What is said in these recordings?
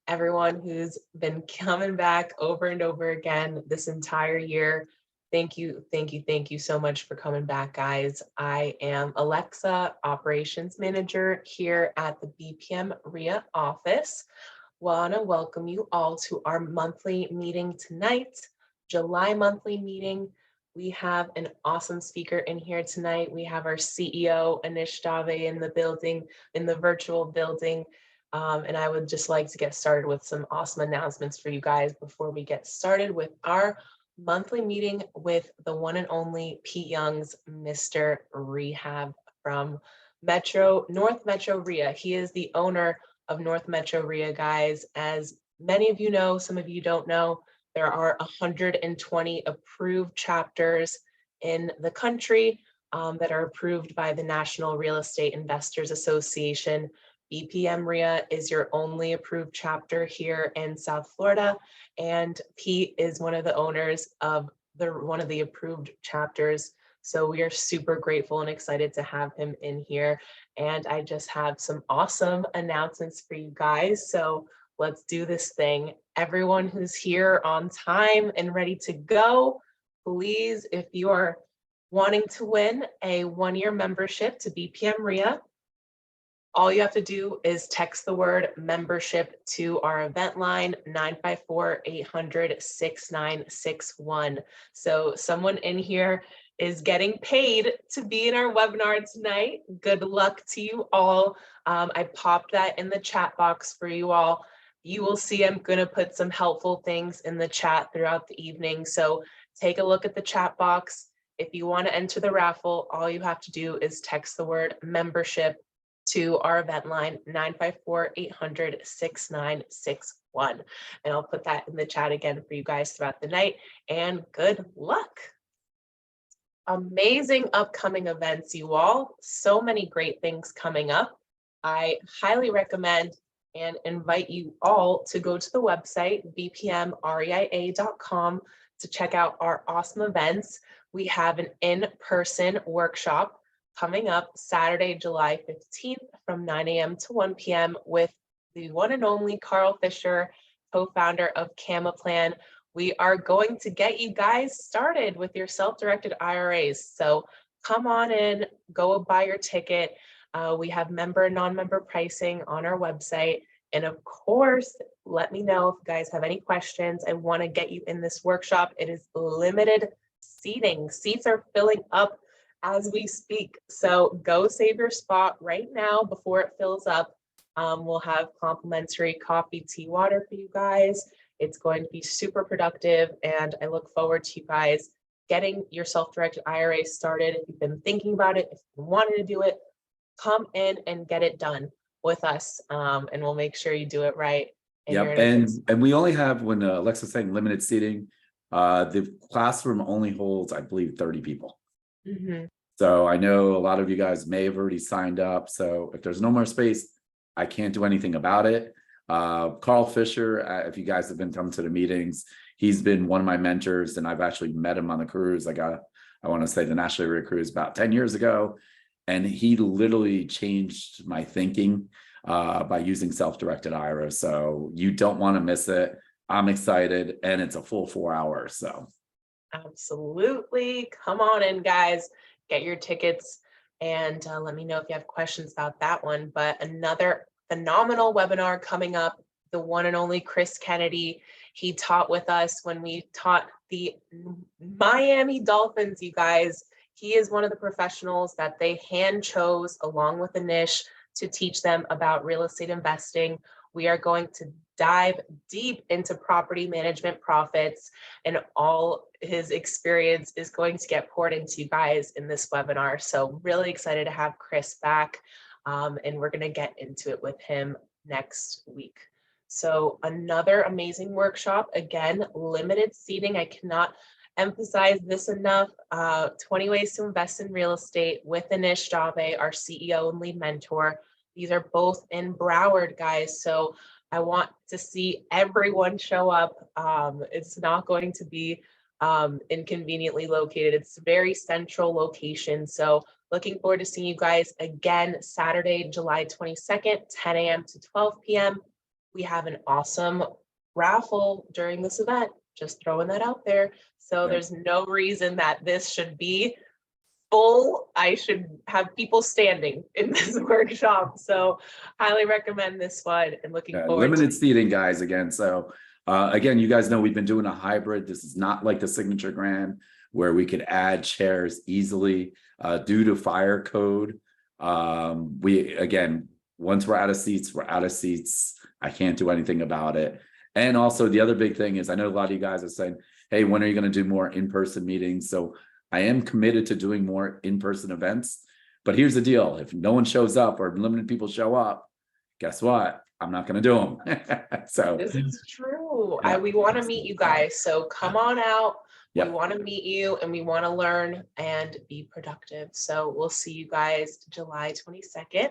everyone who's been coming back over and over again this entire year. Thank you, thank you, thank you so much for coming back, guys. I am Alexa, Operations Manager here at the BPM Ria office. Want to welcome you all to our monthly meeting tonight, July monthly meeting. We have an awesome speaker in here tonight. We have our CEO, Anish Dave, in the building, in the virtual building. And I would just like to get started with some awesome announcements for you guys before we get started with our monthly meeting with the one and only Pete Young's Mr. Rehab from North Metro Ria. He is the owner of North Metro Ria, guys. As many of you know, some of you don't know, there are 120 approved chapters in the country that are approved by the National Real Estate Investors Association. BPM Ria is your only approved chapter here in South Florida, and Pete is one of the owners of one of the approved chapters. So we are super grateful and excited to have him in here. And I just have some awesome announcements for you guys. So let's do this thing. Everyone who's here on time and ready to go, please, if you are wanting to win a one-year membership to BPM Ria, all you have to do is text the word membership to our event line, 954-800-6961. So someone in here is getting paid to be in our webinar tonight. Good luck to you all. I popped that in the chat box for you all. You will see I'm going to put some helpful things in the chat throughout the evening. So take a look at the chat box. If you want to enter the raffle, all you have to do is text the word membership to our event line, 954-800-6961. And I'll put that in the chat again for you guys throughout the night. And good luck. Amazing upcoming events, you all. So many great things coming up. I highly recommend and invite you all to go to the website, bpmria.com, to check out our awesome events. We have an in-person workshop coming up Saturday, July 15th from 9 a.m. to 1 p.m. with the one and only Carl Fisher, co-founder of A.K.A. Plan. We are going to get you guys started with your self-directed IRAs. So come on in, go buy your ticket. We have member and non-member pricing on our website. And of course, let me know if you guys have any questions. I want to get you in this workshop. It is limited seating. Seats are filling up as we speak. So go save your spot right now before it fills up. We'll have complimentary coffee, tea, water for you guys. It's going to be super productive, and I look forward to you guys getting your self-directed IRA started. If you've been thinking about it, if you wanted to do it, come in and get it done with us, and we'll make sure you do it right. Yep, and we only have, when Alexa's saying limited seating, the classroom only holds, I believe, 30 people. Mm-hmm. So I know a lot of you guys may have already signed up. So if there's no more space, I can't do anything about it. Carl Fisher, if you guys have been coming to the meetings, he's been one of my mentors, and I've actually met him on the cruise. I want to say the National Area Cruise about 10 years ago. And he literally changed my thinking by using self-directed IRA. So you don't want to miss it. I'm excited, and it's a full 4 hours. So absolutely. Come on in, guys. Get your tickets, and let me know if you have questions about that one. But another phenomenal webinar coming up, the one and only Chris Kennedy. He taught with us when we taught the Miami Dolphins, you guys. He is one of the professionals that they hand chose along with Anish to teach them about real estate investing. We are going to dive deep into property management profits, and all his experience is going to get poured into you guys in this webinar. So really excited to have Chris back, and we're going to get into it with him next week. So another amazing workshop, again, limited seating. I cannot emphasize this enough. 20 ways to invest in real estate with Anish Dave, our CEO and lead mentor. These are both in Broward, guys. So I want to see everyone show up. It's not going to be inconveniently located. It's a very central location. So looking forward to seeing you guys again Saturday, July 22nd, 10 a.m. to 12 p.m. we have an awesome raffle during this event. Just throwing that out there. So Yep. there's no reason that this should be full. I should have people standing in this workshop. So highly recommend this one and looking forward to Limited seating, guys, again. So again, you guys know we've been doing a hybrid. This is not like the signature grand where we could add chairs easily due to fire code. We, again, once we're out of seats, we're out of seats. I can't do anything about it. And also the other big thing is I know a lot of you guys are saying, hey, when are you going to do more in-person meetings? So I am committed to doing more in-person events. But here's the deal. If no one shows up or limited people show up, guess what? I'm not going to do them. So this is true. Yeah. We want to meet you guys. So come on out. Yep. We want to meet you and we want to learn and be productive. So we'll see you guys July 22nd.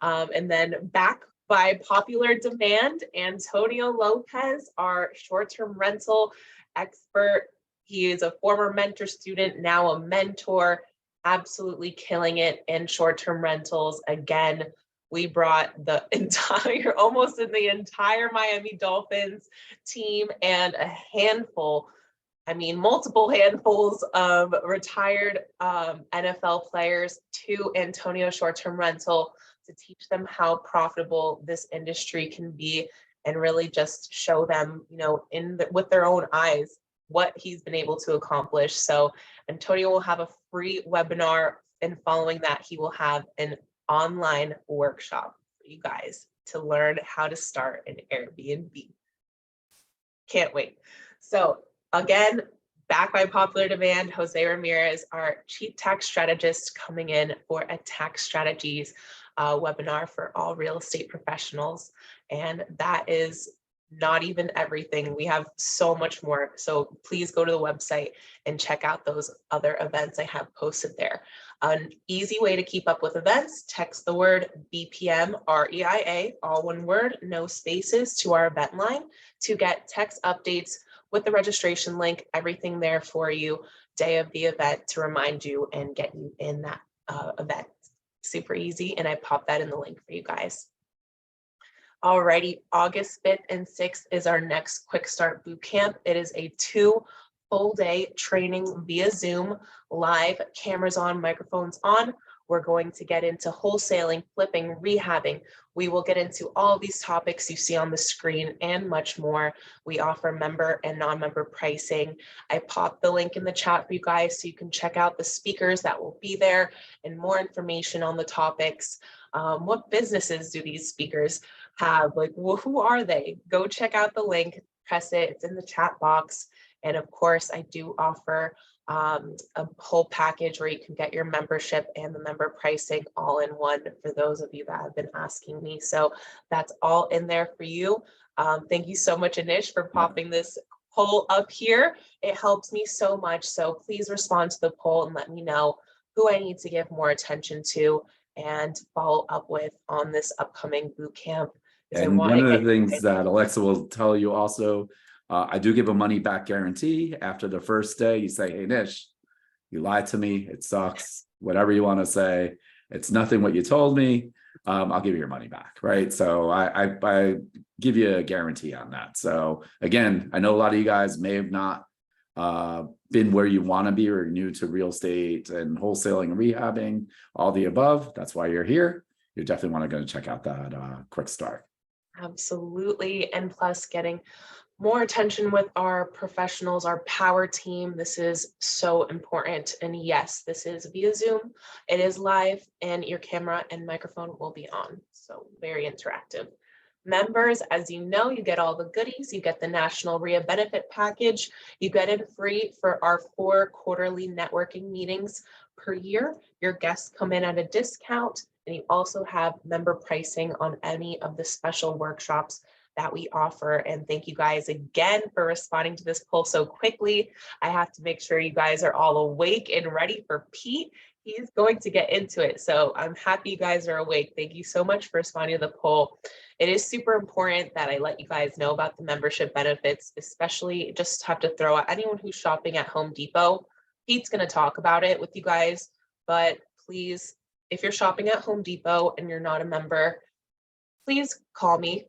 And then back by popular demand, Antonio Lopez, our short-term rental expert. He is a former mentor student, now a mentor, absolutely killing it in short-term rentals. Again, we brought the entire, almost in the entire Miami Dolphins team and a handful, I mean, multiple handfuls of retired NFL players to Antonio short-term rental to teach them how profitable this industry can be and really just show them, you know, with their own eyes, what he's been able to accomplish. So Antonio will have a free webinar, and following that, he will have an online workshop for you guys to learn how to start an Airbnb. Can't wait. So again, back by popular demand, Jose Ramirez, our chief tax strategist, coming in for a tax strategies webinar for all real estate professionals. And that is not even everything. We have so much more. So please go to the website and check out those other events I have posted there. An easy way to keep up with events, text the word BPM Ria, all one word, no spaces, to our event line to get text updates with the registration link, everything there for you, day of the event, to remind you and get you in that event. Super easy, and I popped that in the link for you guys. Alrighty, August 5th and 6th is our next Quick Start Bootcamp. It is a 2 full day training via Zoom, live, cameras on, microphones on. We're going to get into wholesaling, flipping, rehabbing. We will get into all of these topics you see on the screen and much more. We offer member and non-member pricing. I popped the link in the chat for you guys so you can check out the speakers that will be there and more information on the topics. What businesses do these speakers have? Like, who are they? Go check out the link, press it, it's in the chat box. And of course, I do offer a whole package where you can get your membership and the member pricing all in one for those of you that have been asking me. So that's all in there for you. Thank you so much, Anish, for popping this poll up here. It helps me so much. So please respond to the poll and let me know who I need to give more attention to and follow up with on this upcoming boot camp. And one of the things that Alexa will tell you also, I do give a money back guarantee. After the first day, you say, hey, Nish, you lied to me. It sucks. Whatever you want to say. It's nothing what you told me. I'll give you your money back, right? So I give you a guarantee on that. So again, I know a lot of you guys may have not been where you want to be or new to real estate and wholesaling and rehabbing, all the above. That's why you're here. You definitely want to go check out that Quick Start. Absolutely. And plus getting more attention with our professionals, our power team. This is so important. And yes, this is via Zoom. It is live and your camera and microphone will be on. So very interactive. Members, as you know, you get all the goodies. You get the National Ria benefit package. You get it free for our 4 quarterly networking meetings per year. Your guests come in at a discount, and you also have member pricing on any of the special workshops that we offer. And thank you guys again for responding to this poll so quickly. I have to make sure you guys are all awake and ready for Pete. He's going to get into it. So I'm happy you guys are awake. Thank you so much for responding to the poll. It is super important that I let you guys know about the membership benefits, especially just have to throw out anyone who's shopping at Home Depot. Pete's going to talk about it with you guys, but please, if you're shopping at Home Depot and you're not a member, please call me.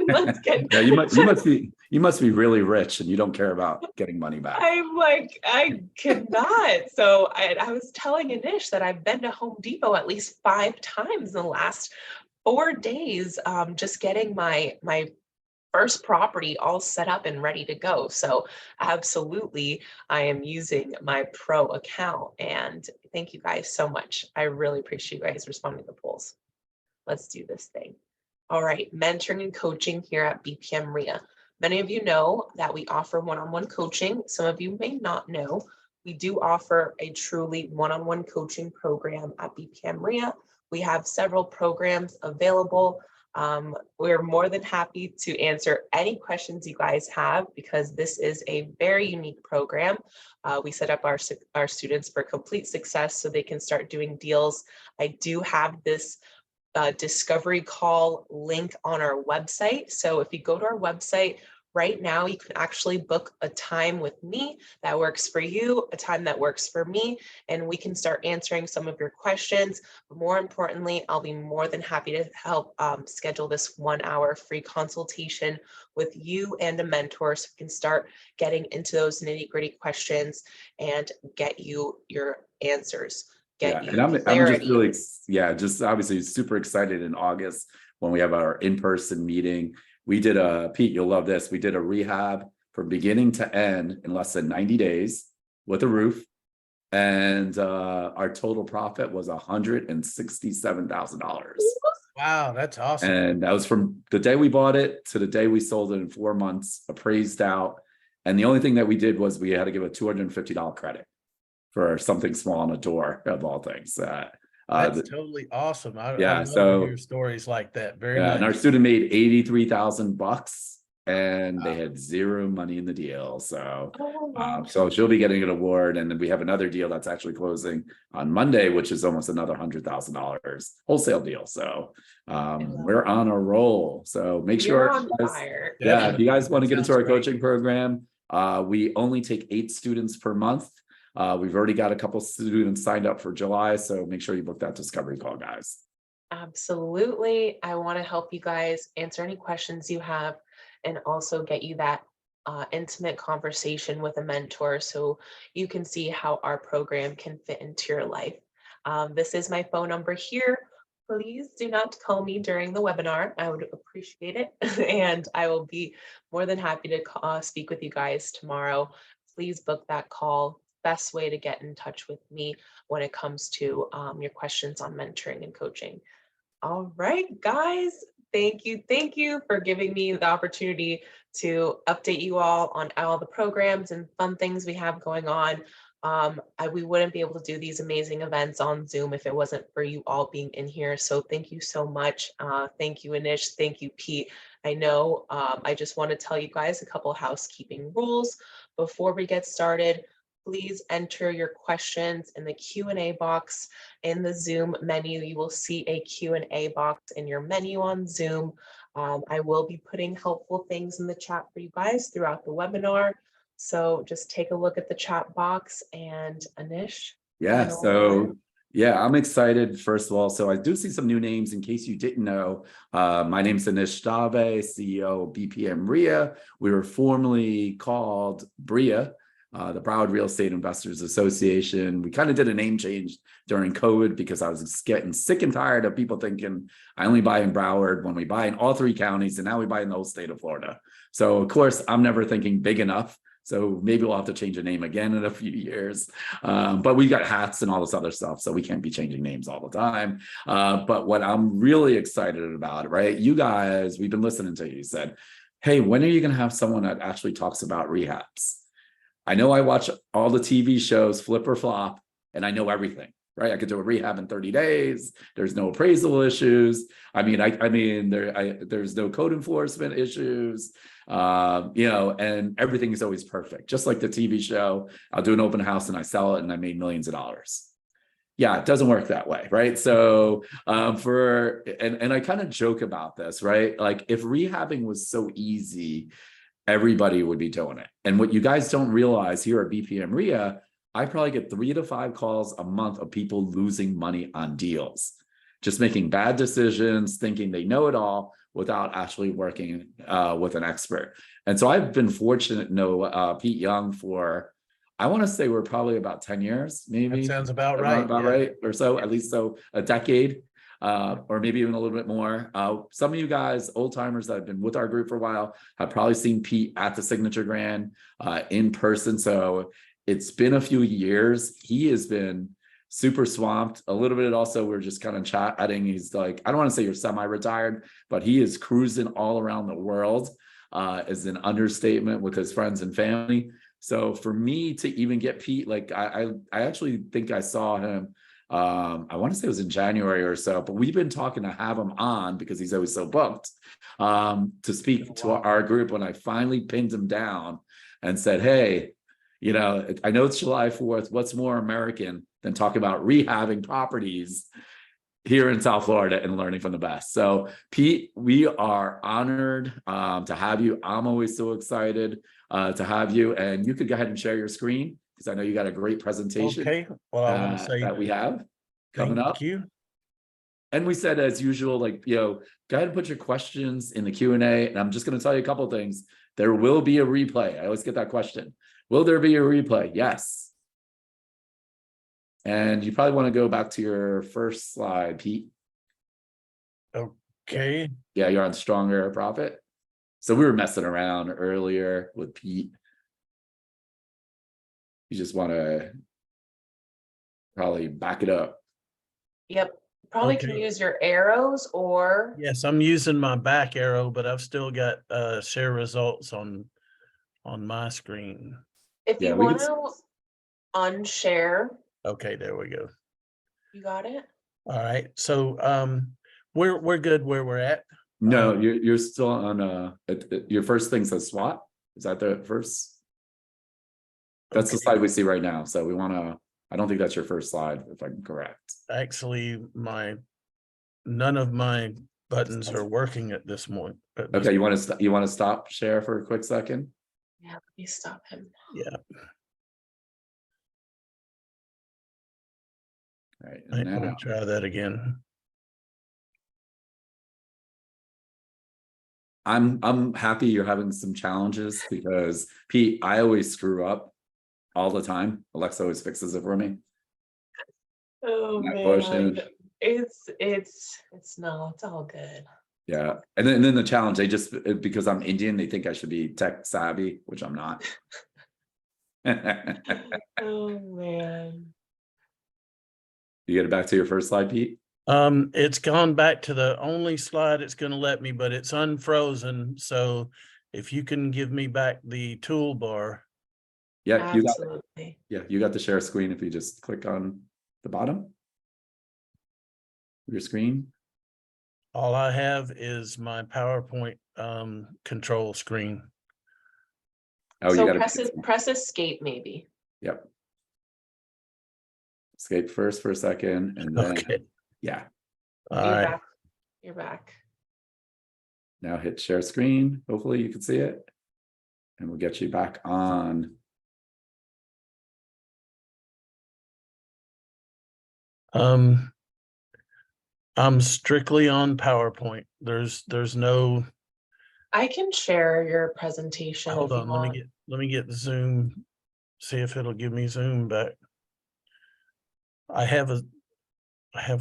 Let's get. Yeah, you must be really rich and you don't care about getting money back. I'm like, I cannot. So I was telling Anish that I've been to Home Depot at least 5 times in the last 4 days, just getting my first property all set up and ready to go. So absolutely, I am using my pro account. And thank you guys so much. I really appreciate you guys responding to the polls. Let's do this thing. All right, mentoring and coaching here at BPM Ria. Many of you know that we offer one-on-one coaching. Some of you may not know. We do offer a truly one-on-one coaching program at BPM Ria. We have several programs available. We're more than happy to answer any questions you guys have because this is a very unique program. We set up our students for complete success so they can start doing deals. I do have this discovery call link on our website. So if you go to our website right now, you can actually book a time with me that works for you, a time that works for me, and we can start answering some of your questions. But more importantly, I'll be more than happy to help schedule this 1-hour free consultation with you and a mentor so we can start getting into those nitty-gritty questions and get you your answers. Yeah, and I'm just really, just obviously super excited in August when we have our in-person meeting. We did Pete, you'll love this. We did a rehab from beginning to end in less than 90 days with a roof. And our total profit was $167,000. Wow, that's awesome. And that was from the day we bought it to the day we sold it in 4 months, appraised out. And the only thing that we did was we had to give a $250 credit for something small on a door, of all things. That's totally awesome. I love so to hear stories like that. Very nice. nice. And our student made $83,000 and they had zero money in the deal. So, so she'll be getting an award. And then we have another deal that's actually closing on Monday, which is almost another $100,000 wholesale deal. So we're on a roll. So make sure, if you guys want to get into our coaching program, we only take 8 students per month. We've already got a couple students signed up for July, so make sure you book that discovery call, guys. Absolutely. I want to help you guys answer any questions you have and also get you that intimate conversation with a mentor so you can see how our program can fit into your life. This is my phone number here. Please do not call me during the webinar. I would appreciate it. And I will be more than happy to speak with you guys tomorrow. Please book that call. Best way to get in touch with me when it comes to your questions on mentoring and coaching. All right, guys, thank you for giving me the opportunity to update you all on all the programs and fun things we have going on. We wouldn't be able to do these amazing events on Zoom if it wasn't for you all being in here. So thank you so much. Thank you, Anish. Thank you, Pete. I know I just want to tell you guys a couple housekeeping rules before we get started. Please enter your questions in the Q&A box in the Zoom menu. You will see a Q&A box in your menu on Zoom. I will be putting helpful things in the chat for you guys throughout the webinar. So just take a look at the chat box and Anish. Yeah, I'm excited, first of all. So I do see some new names in case you didn't know. My name's Anish Dave, CEO of BPM Ria. We were formerly called BRIA, the Broward Real Estate Investors Association. We kind of did a name change during COVID because I was getting sick and tired of people thinking I only buy in Broward when we buy in all 3 counties, and now we buy in the whole state of Florida. So of course, I'm never thinking big enough. So maybe we'll have to change the name again in a few years. But we got hats and all this other stuff, so we can't be changing names all the time. But what I'm really excited about, right? You guys, we've been listening to you said, hey, when are you going to have someone that actually talks about rehabs? I know I watch all the TV shows, flip or flop, and I know everything, right? I could do a rehab in 30 days. There's no appraisal issues. There's no code enforcement issues, and everything is always perfect. Just like the TV show, I'll do an open house and I sell it and I made millions of dollars. Yeah, it doesn't work that way, right? So and I kind of joke about this, right? Like if rehabbing was so easy, everybody would be doing it. And what you guys don't realize here at BPM Ria, I probably get 3 to 5 calls a month of people losing money on deals. just making bad decisions, thinking they know it all without actually working with an expert. And so I've been fortunate to know Pete Young for, I want to say we're probably about 10 years, maybe. That sounds about right. About Yeah. right or so, at least so a decade. Or maybe even a little bit more. Some of you guys, old timers that have been with our group for a while, have probably seen Pete at the Signature Grand in person. So it's been a few years. He has been super swamped a little bit. Also, we're just kind of chatting. He's like, I don't want to say you're semi-retired, but he is cruising all around the world is an understatement with his friends and family. So for me to even get Pete, like I actually think I saw him. I want to say it was in January or so, but we've been talking to have him on because he's always so booked to speak to our group. When I finally pinned him down and said, hey, you know, I know it's July 4th. What's more American than talk about rehabbing properties here in South Florida and learning from the best? So Pete, we are honored to have you. I'm always so excited to have you, and you could go ahead and share your screen because I know you got a great presentation. Okay. Well, I want to say that we have coming up. thank you. And we said, as usual, like, you know, go ahead and put your questions in the Q&A. And I'm just going to tell you a couple of things. There will be a replay. I always get that question. Will there be a replay? Yes. And you probably want to go back to your first slide, Pete. Okay. Yeah, you're on Stronger Profit. So we were messing around earlier with Pete. You just want to probably back it up. Yep. Probably Okay. can use your arrows or Yes, I'm using my back arrow, but I've still got share results on my screen. if Yeah, you we want could- to unshare, Okay, there we go. you got it? All right. So we're good where we're at. No, you're still on your first thing says SWAT. Is that the first? That's the Okay. slide we see right now. So we want to, I don't think that's your first slide, if I'm correct. Actually, none of my buttons are working at this moment. Okay, you want to stop share for a quick second? Yeah, let me stop him. Yeah. All right, Let and me now try that again. I'm happy you're having some challenges because Pete, I always screw up all the time. Alexa always fixes it for me. Oh Not man, pushing. it's no, it's all good. Yeah, and then the challenge, they just, because I'm Indian, they think I should be tech savvy, which I'm not. Oh man. You get it back to your first slide, Pete? It's gone back to the only slide it's going to let me, but it's unfrozen. So if you can give me back the toolbar. Yeah, you got it. Absolutely. Yeah, you got the share screen if you just click on the bottom of your screen. All I have is my PowerPoint control screen. Oh, So you got to press escape maybe. Yep. Escape first for a second, and then Okay. yeah. All You're right. back. You're back. Now hit share screen. Hopefully you can see it, and we'll get you back on. I'm strictly on PowerPoint. There's no. I can share your presentation. Hold if you on. want. Let me get Zoom. See if it'll give me Zoom back. I have a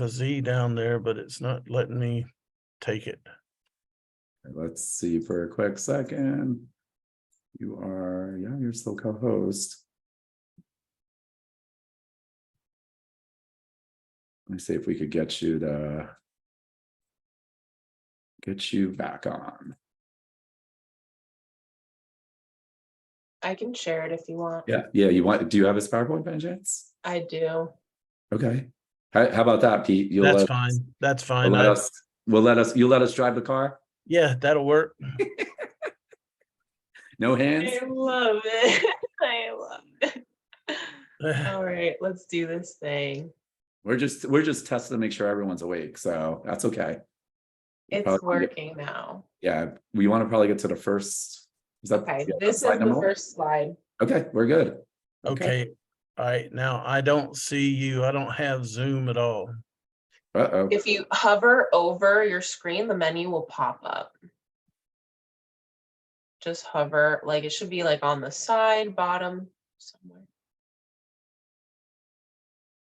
Z down there, but it's not letting me take it. Let's see for a quick second. You are, yeah, you're still co-host. Let me see if we could get you back on. I can share it if you want. Yeah, you want, do you have a PowerPoint by any chance? I do. Okay. How about that, Pete? That's fine. That's fine. You'll let us drive the car? Yeah, that'll work. No hands? I love it. I love it. All right, let's do this thing. We're just testing to make sure everyone's awake, so that's okay. It's working now. Yeah, we want to probably get to the first. Is that Okay? yeah, This is the first slide. Okay, we're good. Okay. All right. Now I don't see you. I don't have Zoom at all. Uh-oh. If you hover over your screen, the menu will pop up. Just hover, like it should be like on the side, bottom, somewhere.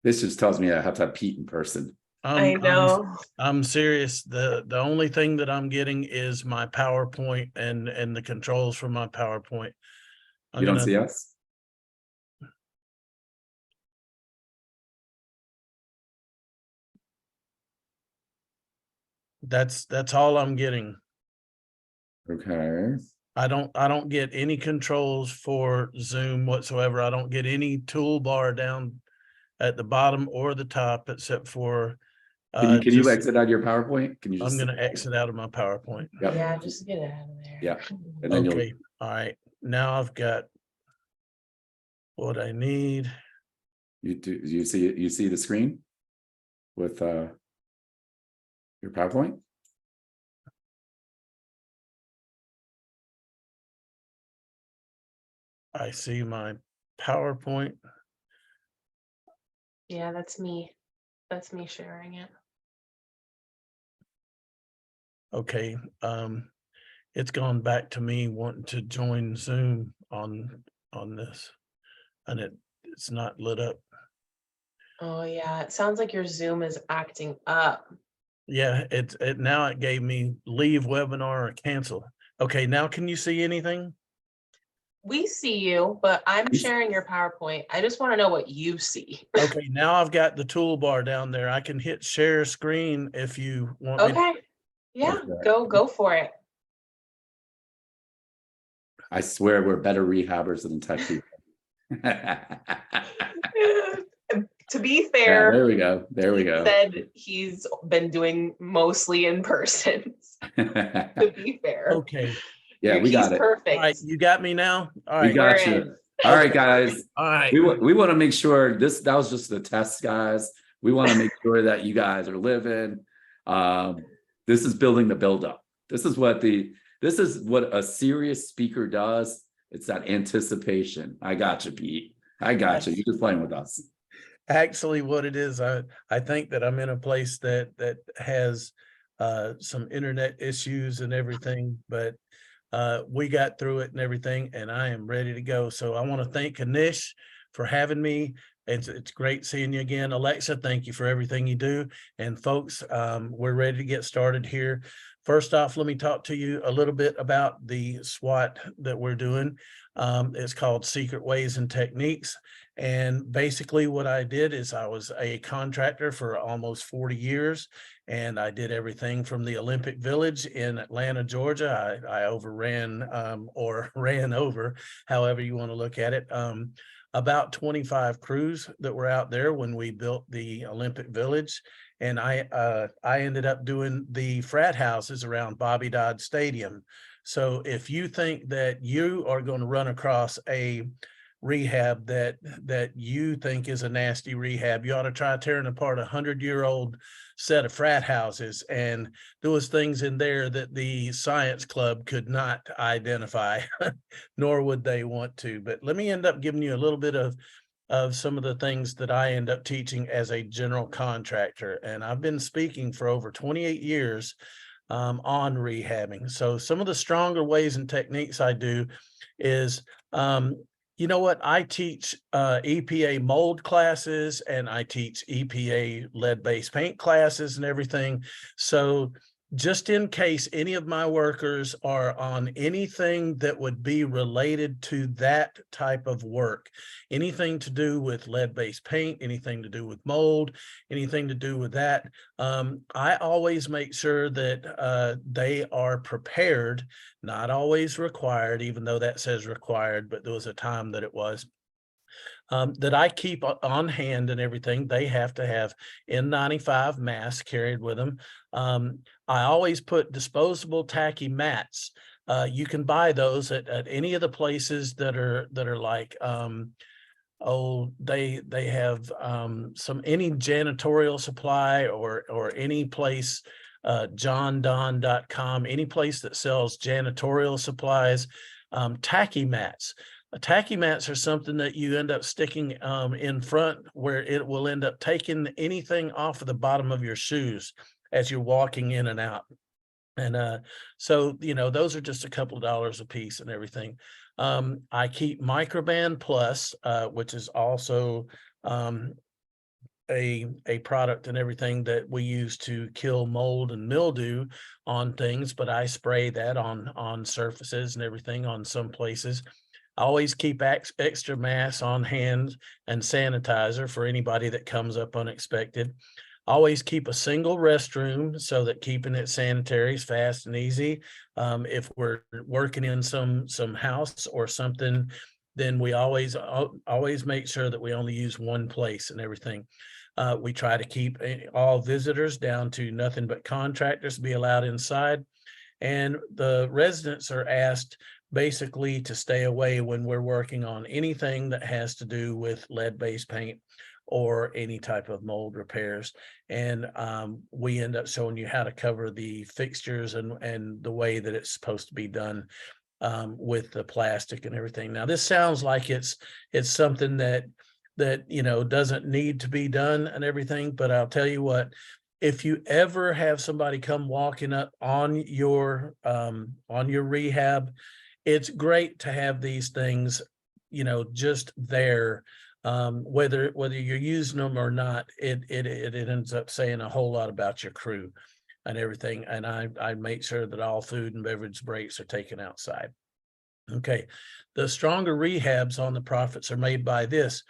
This just tells me I have to have Pete in person. I know. I'm serious. The only thing that I'm getting is my PowerPoint and the controls for my PowerPoint. You don't see us? That's all I'm getting. Okay. I don't get any controls for Zoom whatsoever. I don't get any toolbar down at the bottom or the top except for Can you just, exit out your PowerPoint? Can you just? I'm going to exit out of my PowerPoint. Yep. Yeah, just get it out of there. Yeah. And then Okay. All right. Now I've got what I need. you see the screen with your PowerPoint? I see my PowerPoint. Yeah, that's me. That's me sharing it. Okay. It's gone back to me wanting to join Zoom on this, and it's not lit up. Oh yeah, it sounds like your Zoom is acting up. Yeah, it now it gave me leave webinar or cancel. Okay, now can you see anything? We see you, but I'm sharing your PowerPoint. I just want to know what you see. Okay, now I've got the toolbar down there. I can hit share screen if you want me to. Okay. Yeah, go for it. I swear we're better rehabbers than tech people. To be Yeah, fair, there we go. There we he go. said he's been doing mostly in person. To be fair. Okay. Yeah, we got it. Perfect. All right, you got me now? All We right. got we're you. in. All right, guys. All right. We want to make sure that was just the test, guys. We want to make sure that you guys are living. This is building the buildup. This is what a serious speaker does. It's that anticipation. I got you, Pete. I got you. You're just playing with us. Actually, what it is, I think that I'm in a place that has some internet issues and everything, but we got through it and everything, and I am ready to go. So I want to thank Anish for having me. It's great seeing you again. Alexa, thank you for everything you do. And folks, we're ready to get started here. First off, let me talk to you a little bit about the SWAT that we're doing. It's called Secret Ways and Techniques. And basically what I did is I was a contractor for almost 40 years. And I did everything from the Olympic Village in Atlanta, Georgia. I overran or ran over, however you want to look at it, about 25 crews that were out there when we built the Olympic Village. And I ended up doing the frat houses around Bobby Dodd Stadium. So if you think that you are going to run across a rehab that you think is a nasty rehab, you ought to try tearing apart 100-year-old set of frat houses. And there was things in there that the science club could not identify, nor would they want to. But let me end up giving you a little bit of some of the things that I end up teaching as a general contractor. And I've been speaking for over 28 years on rehabbing. So some of the stronger ways and techniques I do is, you know what? I teach EPA mold classes, and I teach EPA lead-based paint classes and everything. So just in case any of my workers are on anything that would be related to that type of work, anything to do with lead-based paint, anything to do with mold, anything to do with that, I always make sure that they are prepared, not always required, even though that says required, but there was a time that it was. That I keep on hand and everything. They have to have N95 masks carried with them. I always put disposable tacky mats. You can buy those at any of the places that are like, they have any janitorial supply or any place, johndon.com, any place that sells janitorial supplies, tacky mats. Tacky mats are something that you end up sticking in front, where it will end up taking anything off of the bottom of your shoes as you're walking in and out. And so, you know, those are just a couple of dollars a piece and everything. I keep Microban Plus, which is also a product and everything that we use to kill mold and mildew on things, but I spray that on surfaces and everything on some places. I always keep extra masks on hand and sanitizer for anybody that comes up unexpected. Always keep a single restroom so that keeping it sanitary is fast and easy. If we're working in some house or something, then we always make sure that we only use one place and everything. We try to keep all visitors down to nothing but contractors to be allowed inside. And the residents are asked basically to stay away when we're working on anything that has to do with lead-based paint or any type of mold repairs. And we end up showing you how to cover the fixtures and the way that it's supposed to be done with the plastic and everything. Now, this sounds like it's something that you know doesn't need to be done and everything, but I'll tell you what, if you ever have somebody come walking up on your rehab, it's great to have these things, you know, just there. Whether you're using them or not, it ends up saying a whole lot about your crew and everything. And I make sure that all food and beverage breaks are taken outside. Okay, the stronger rehabs on the profits are made by this.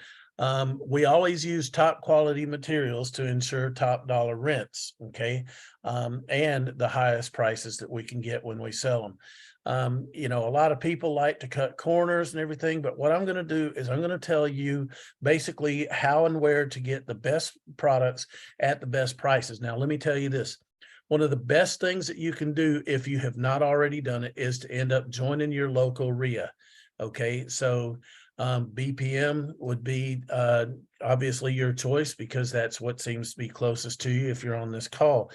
We always use top quality materials to ensure top dollar rents, okay, and the highest prices that we can get when we sell them. You know, a lot of people like to cut corners and everything, but what I'm going to do is I'm going to tell you basically how and where to get the best products at the best prices. Now, let me tell you this. One of the best things that you can do if you have not already done it is to end up joining your local RIA. Okay, so BPM would be obviously your choice because that's what seems to be closest to you if you're on this call.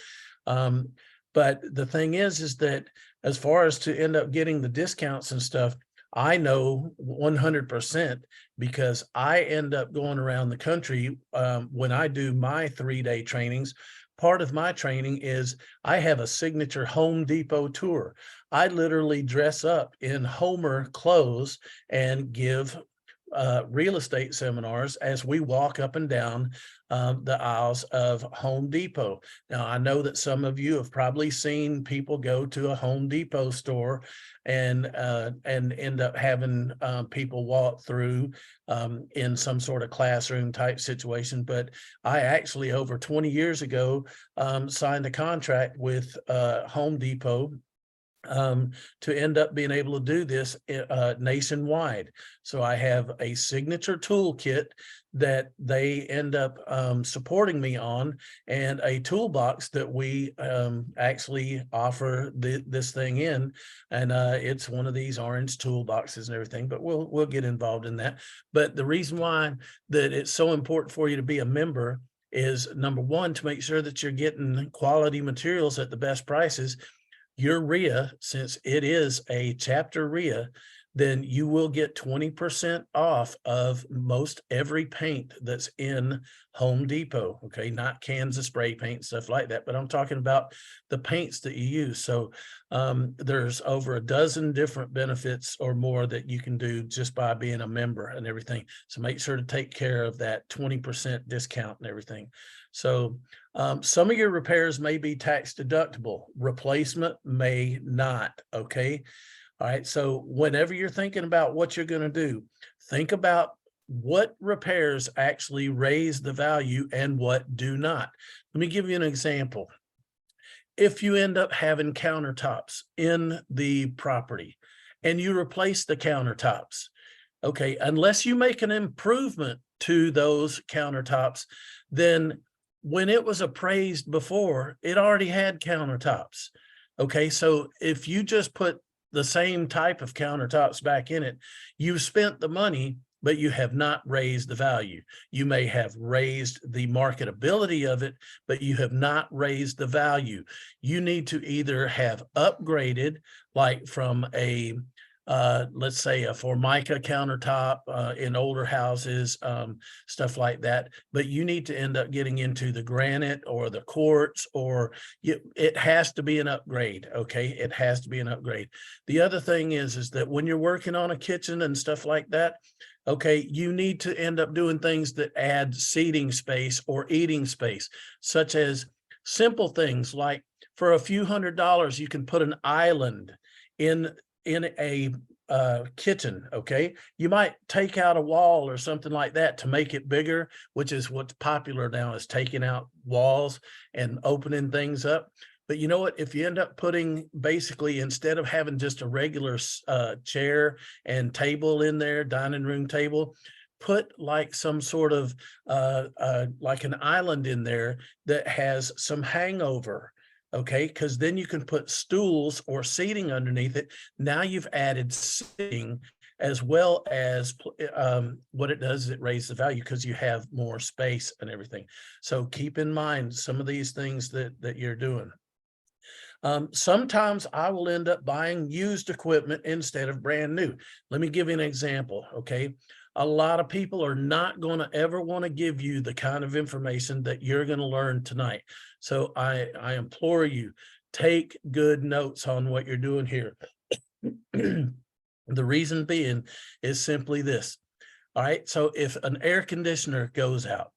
But the thing is that as far as to end up getting the discounts and stuff, I know 100% because I end up going around the country when I do my 3-day trainings. Part of my training is I have a signature Home Depot tour. I literally dress up in Homer clothes and give real estate seminars as we walk up and down the aisles of Home Depot. Now, I know that some of you have probably seen people go to a Home Depot store and end up having people walk through in some sort of classroom type situation. But I actually, over 20 years ago, signed a contract with Home Depot to end up being able to do this nationwide. So I have a signature toolkit that they end up supporting me on, and a toolbox that we actually offer this thing in, and it's one of these orange toolboxes and everything, but we'll get involved in that. But the reason why that it's so important for you to be a member is, number one, to make sure that you're getting quality materials at the best prices. Your RIA, since it is a chapter RIA, then you will get 20% off of most every paint that's in Home Depot. Okay, not cans of spray paint, stuff like that, but I'm talking about the paints that you use. So there's over a dozen different benefits or more that you can do just by being a member and everything. So make sure to take care of that 20% discount and everything. So some of your repairs may be tax deductible. Replacement may not, okay? All right, so whenever you're thinking about what you're going to do, think about what repairs actually raise the value and what do not. Let me give you an example. If you end up having countertops in the property and you replace the countertops, okay, unless you make an improvement to those countertops, then when it was appraised before, it already had countertops. Okay, so if you just put the same type of countertops back in it, you've spent the money, but you have not raised the value. You may have raised the marketability of it, but you have not raised the value. You need to either have upgraded, like from a let's say a Formica countertop in older houses, stuff like that. But you need to end up getting into the granite or the quartz, or it has to be an upgrade. Okay, it has to be an upgrade. The other thing is that when you're working on a kitchen and stuff like that, okay, you need to end up doing things that add seating space or eating space, such as simple things like for a few $100s, you can put an island in a kitchen. Okay, you might take out a wall or something like that to make it bigger, which is what's popular now, is taking out walls and opening things up. But you know what, if you end up putting, basically, instead of having just a regular chair and table in there, dining room table, put like some sort of like an island in there that has some hangover. Okay, because then you can put stools or seating underneath it. Now you've added seating, as well as what it does is it raises the value because you have more space and everything. So keep in mind some of these things that you're doing. Sometimes I will end up buying used equipment instead of brand new. Let me give you an example. Okay, a lot of people are not going to ever want to give you the kind of information that you're going to learn tonight. So I implore you, take good notes on what you're doing here. The reason being is simply this. All right, so if an air conditioner goes out,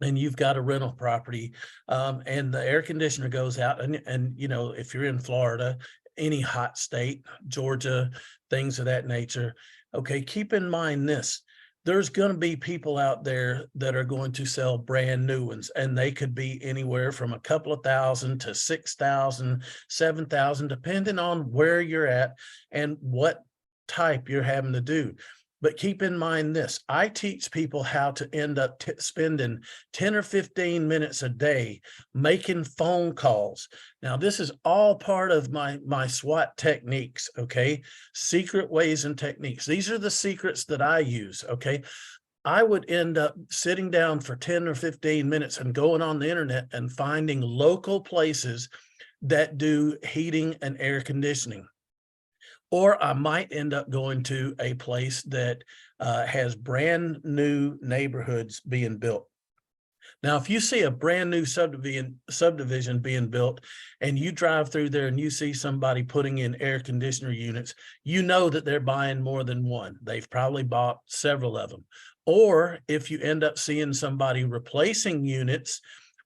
and you've got a rental property, and the air conditioner goes out, and you know, if you're in Florida, any hot state, Georgia, things of that nature, okay, keep in mind this. There's going to be people out there that are going to sell brand new ones, and they could be anywhere from a couple of thousand to 6,000, 7,000, depending on where you're at and what type you're having to do. But keep in mind this, I teach people how to end up spending 10 or 15 minutes a day making phone calls. Now, this is all part of my SWAT techniques, okay? Secret ways and techniques. These are the secrets that I use, okay? I would end up sitting down for 10 or 15 minutes and going on the internet and finding local places that do heating and air conditioning. Or I might end up going to a place that has brand new neighborhoods being built. Now, if you see a brand new subdivision being built, and you drive through there and you see somebody putting in air conditioner units, you know that they're buying more than one. They've probably bought several of them. Or if you end up seeing somebody replacing units,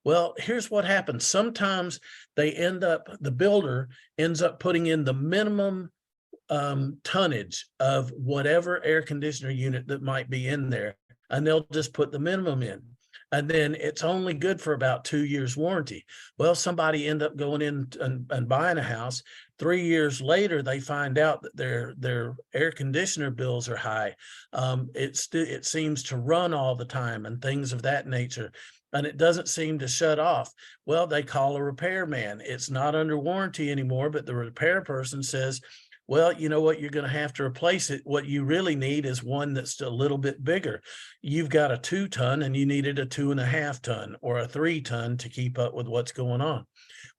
well, here's what happens. Sometimes the builder ends up putting in the minimum tonnage of whatever air conditioner unit that might be in there, and they'll just put the minimum in, and then it's only good for about 2 years warranty. Well, somebody end up going in and buying a house. 3 years later, they find out that their air conditioner bills are high. It seems to run all the time and things of that nature, and it doesn't seem to shut off. Well, they call a repairman. It's not under warranty anymore, but the repair person says, well, you know what, you're going to have to replace it. What you really need is one that's a little bit bigger. You've got a 2-ton and you needed a 2.5-ton or a 3-ton to keep up with what's going on.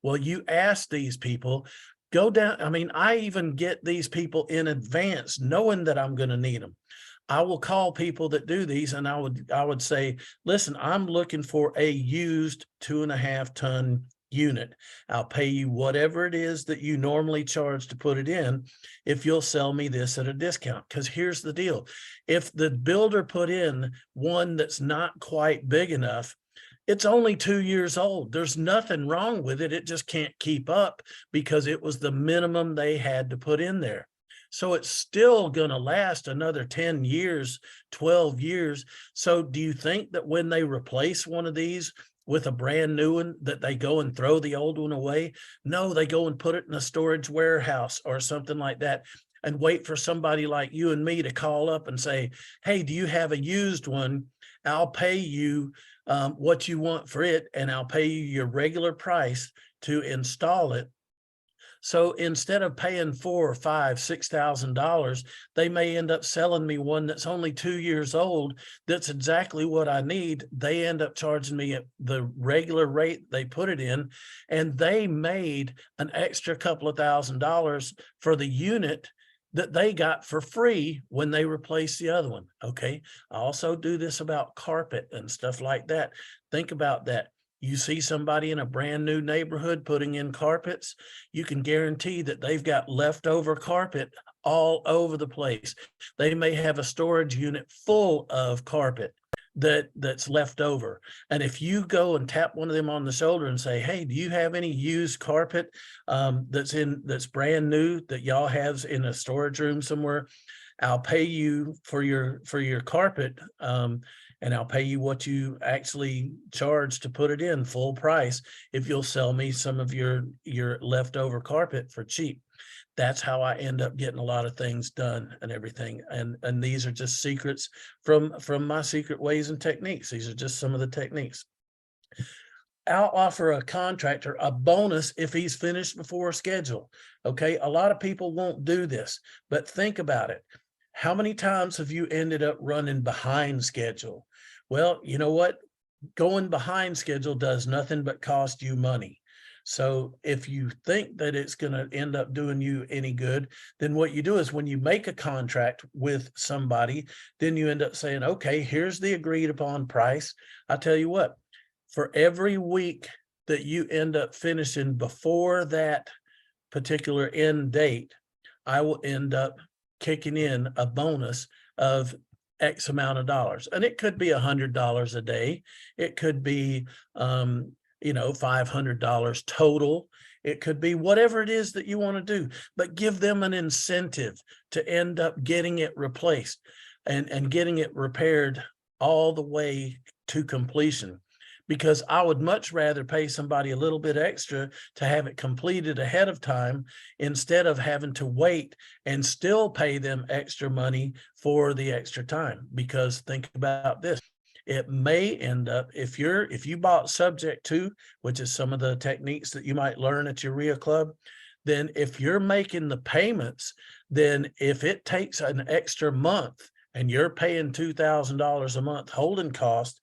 Well, you ask these people, go down. I mean, I even get these people in advance knowing that I'm going to need them. I will call people that do these, and I would say, listen, I'm looking for a used 2.5-ton unit. I'll pay you whatever it is that you normally charge to put it in if you'll sell me this at a discount. Because here's the deal. If the builder put in one that's not quite big enough, it's only 2 years old. There's nothing wrong with it. It just can't keep up because it was the minimum they had to put in there. So it's still going to last another 10 years, 12 years. So do you think that when they replace one of these with a brand new one, that they go and throw the old one away? No, they go and put it in a storage warehouse or something like that and wait for somebody like you and me to call up and say, hey, do you have a used one? I'll pay you what you want for it, and I'll pay you your regular price to install it. So instead of paying $4,000 or $5,000, $6,000, they may end up selling me one that's only 2 years old. That's exactly what I need. They end up charging me at the regular rate they put it in, and they made an extra couple of $1,000s for the unit that they got for free when they replace the other one. Okay. I also do this about carpet and stuff like that. Think about that. You see somebody in a brand new neighborhood putting in carpets, you can guarantee that they've got leftover carpet all over the place. They may have a storage unit full of carpet that's left over. And if you go and tap one of them on the shoulder and say, hey, do you have any used carpet that's brand new that y'all have in a storage room somewhere? I'll pay you for your carpet, and I'll pay you what you actually charge to put it in full price if you'll sell me some of your leftover carpet for cheap. That's how I end up getting a lot of things done and everything. And these are just secrets from my secret ways and techniques. These are just some of the techniques. I'll offer a contractor a bonus if he's finished before schedule. Okay. A lot of people won't do this, but think about it. How many times have you ended up running behind schedule? Well, you know what? Going behind schedule does nothing but cost you money. So if you think that it's going to end up doing you any good, then what you do is when you make a contract with somebody, then you end up saying, okay, here's the agreed upon price. I tell you what, for every week that you end up finishing before that particular end date, I will end up kicking in a bonus of X amount of dollars. And it could be $100 a day. It could be, $500 total. It could be whatever it is that you want to do, but give them an incentive to end up getting it replaced and getting it repaired all the way to completion. Because I would much rather pay somebody a little bit extra to have it completed ahead of time instead of having to wait and still pay them extra money for the extra time. Because think about this. It may end up, if you bought subject to, which is some of the techniques that you might learn at your Ria club, then if you're making the payments, then if it takes an extra month and you're paying $2,000 a month holding cost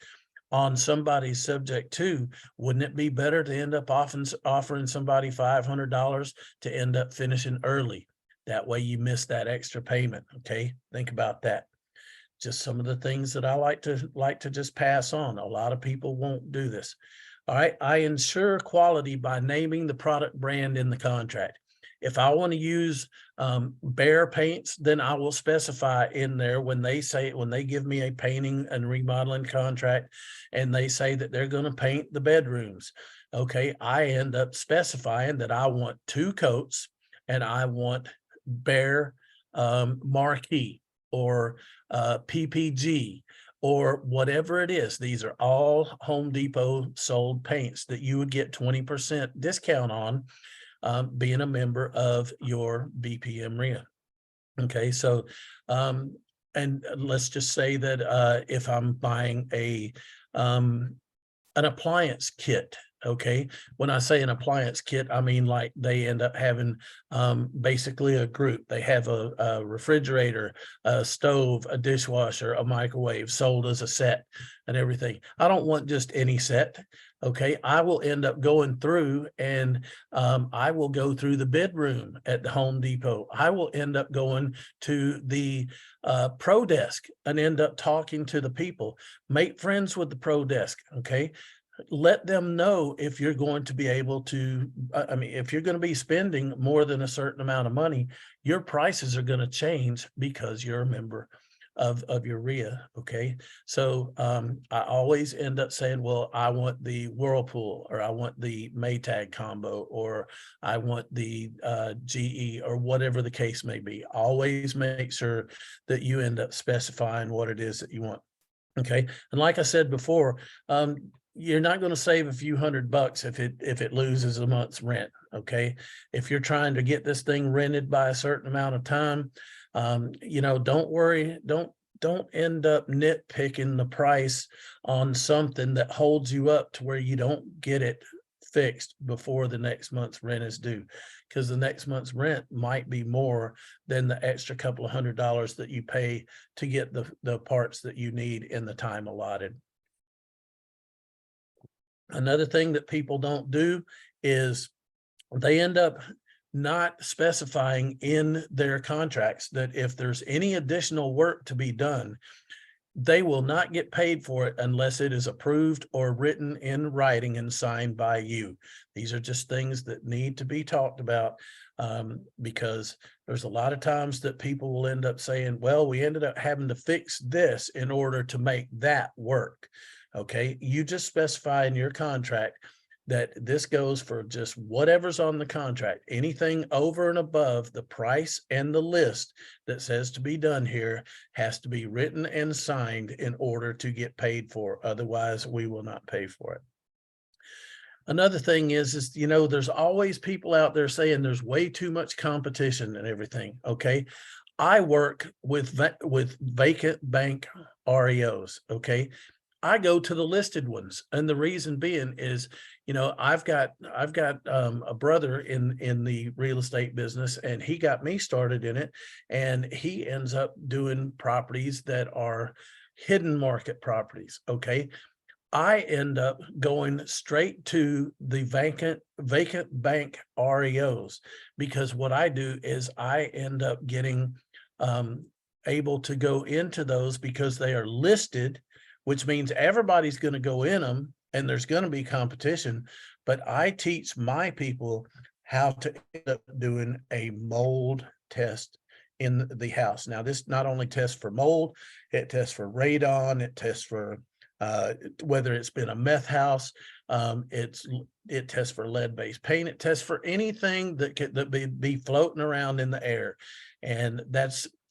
on somebody's subject to, wouldn't it be better to end up offering somebody $500 to end up finishing early? That way you miss that extra payment. Okay, think about that. Just some of the things that I like to just pass on. A lot of people won't do this. All right, I ensure quality by naming the product brand in the contract. If I want to use Bear paints, then I will specify in there when they give me a painting and remodeling contract and they say that they're going to paint the bedrooms. Okay, I end up specifying that I want 2 coats and I want Bear marquee or PPG or whatever it is. These are all Home Depot sold paints that you would get 20% discount on being a member of your BPM Ria. Okay, so and let's just say that if I'm buying an appliance kit. Okay, when I say an appliance kit, I mean like they end up having basically a group. They have a refrigerator, a stove, a dishwasher, a microwave sold as a set and everything. I don't want just any set. Okay, I will end up going through and I will go through the bedroom at the Home Depot. I will end up going to the pro desk and end up talking to the people. Make friends with the pro desk. Okay, let them know if you're going to be able to, if you're going to be spending more than a certain amount of money, your prices are going to change because you're a member of your Ria. Okay, so I always end up saying, well, I want the Whirlpool, or I want the Maytag combo, or I want the GE, or whatever the case may be. Always make sure that you end up specifying what it is that you want. Okay, and like I said before, you're not going to save a few $100 if it loses a month's rent. Okay, if you're trying to get this thing rented by a certain amount of time, don't worry, don't end up nitpicking the price on something that holds you up to where you don't get it fixed before the next month's rent is due, because the next month's rent might be more than the extra couple of $100 that you pay to get the parts that you need in the time allotted. Another thing that people don't do is they end up not specifying in their contracts that if there's any additional work to be done, they will not get paid for it unless it is approved or written in writing and signed by you. These are just things that need to be talked about, because there's a lot of times that people will end up saying, well, we ended up having to fix this in order to make that work. Okay, you just specify in your contract that this goes for just whatever's on the contract. Anything over and above the price and the list that says to be done here has to be written and signed in order to get paid for. Otherwise, we will not pay for it. Another thing is, you know, there's always people out there saying there's way too much competition and everything. Okay. I work with vacant bank REOs. Okay. I go to the listed ones, and the reason being is, you know, I've got a brother in the real estate business, and he got me started in it, and he ends up doing properties that are hidden market properties. Okay, I end up going straight to the vacant bank REOs, because what I do is I end up getting able to go into those because they are listed, which means everybody's going to go in them and there's going to be competition. But I teach my people how to end up doing a mold test in the house. Now, this not only tests for mold, it tests for radon, it tests for whether it's been a meth house, it tests for lead-based paint, it tests for anything that could be floating around in the air. And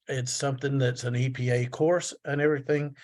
it's something that's an EPA course and everything.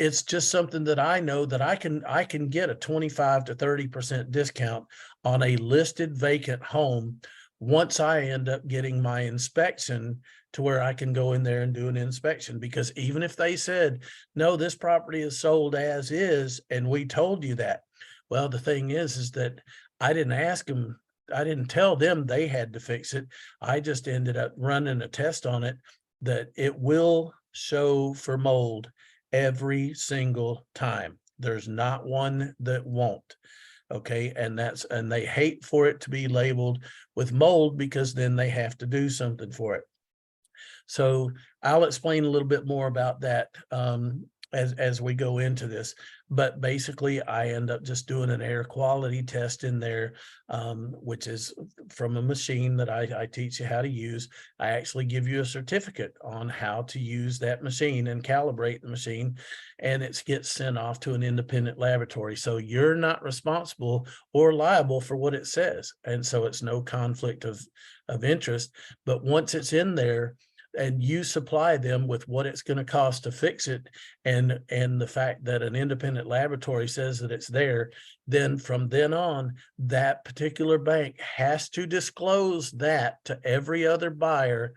It's just something that I know that I can get a 25 to 30% discount on a listed vacant home once I end up getting my inspection to where I can go in there and do an inspection. Because even if they said, no, this property is sold as is, and we told you that, well, the thing is that I didn't ask them, I didn't tell them they had to fix it. I just ended up running a test on it that it will show for mold every single time. There's not one that won't. Okay, and they hate for it to be labeled with mold, because then they have to do something for it. So I'll explain a little bit more about that as we go into this. But basically, I end up just doing an air quality test in there, which is from a machine that I teach you how to use. I actually give you a certificate on how to use that machine and calibrate the machine, and it gets sent off to an independent laboratory. So you're not responsible or liable for what it says. And so it's no conflict of interest. But once it's in there, and you supply them with what it's going to cost to fix it, and the fact that an independent laboratory says that it's there, then from then on, that particular bank has to disclose that to every other buyer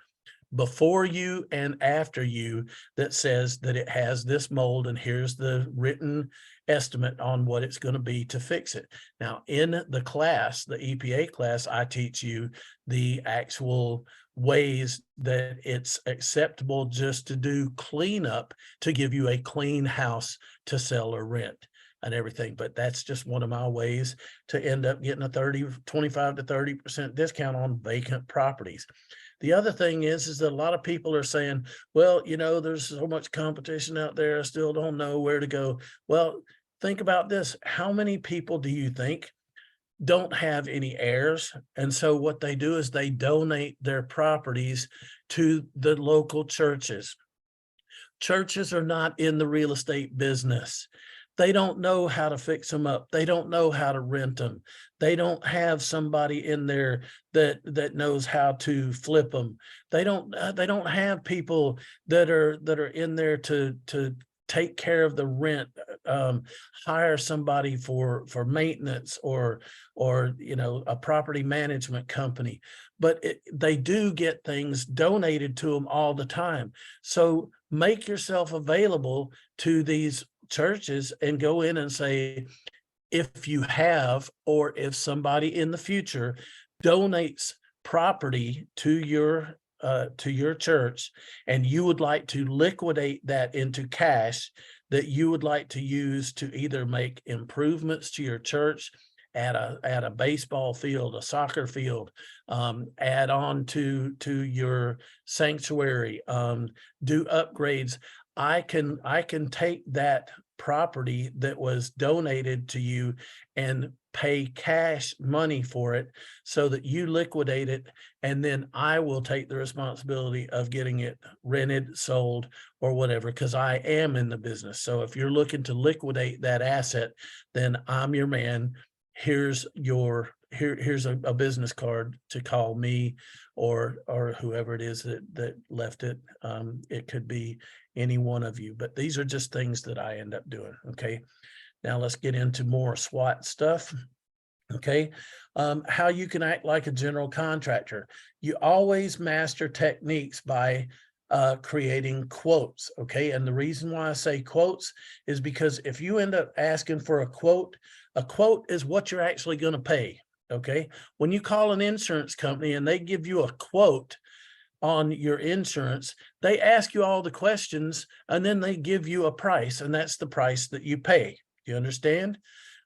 before you and after you, that says that it has this mold and here's the written estimate on what it's going to be to fix it. Now, in the class, the EPA class, I teach you the actual ways that it's acceptable just to do cleanup to give you a clean house to sell or rent and everything. But that's just one of my ways to end up getting a 25 to 30% discount on vacant properties. The other thing is that a lot of people are saying, well, you know, there's so much competition out there, I still don't know where to go. Well, think about this. How many people do you think don't have any heirs? And so what they do is they donate their properties to the local churches. Churches are not in the real estate business. They don't know how to fix them up. They don't know how to rent them. They don't have somebody in there that knows how to flip them. They don't have people that are in there to take care of the rent, hire somebody for maintenance, or you know, a property management company. But they do get things donated to them all the time. So make yourself available to these churches and go in and say, if you have, or if somebody in the future donates property to your church, and you would like to liquidate that into cash that you would like to use to either make improvements to your church, at a baseball field, a soccer field, add on to your sanctuary, do upgrades. I can take that property that was donated to you and pay cash money for it so that you liquidate it, and then I will take the responsibility of getting it rented, sold, or whatever, because I am in the business. So if you're looking to liquidate that asset, then I'm your man. Here's a business card to call me or whoever it is that left it. It could be any one of you, but these are just things that I end up doing. Okay. Now let's get into more SWOT stuff. Okay. How you can act like a general contractor. You always master techniques by creating quotes. Okay. And the reason why I say quotes is because if you end up asking for a quote is what you're actually going to pay. Okay. When you call an insurance company and they give you a quote on your insurance, they ask you all the questions and then they give you a price, and that's the price that you pay. You understand?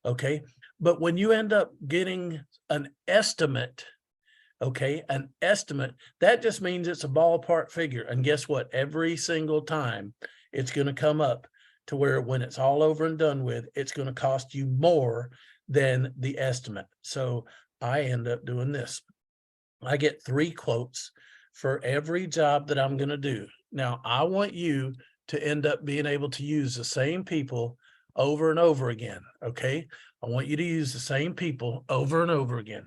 Okay. But when you end up getting an estimate, okay, an estimate, that just means it's a ballpark figure. And guess what? Every single time it's going to come up to where when it's all over and done with, it's going to cost you more than the estimate. So I end up doing this. I get 3 quotes for every job that I'm going to do. Now, I want you to end up being able to use the same people over and over again. Okay. I want you to use the same people over and over again.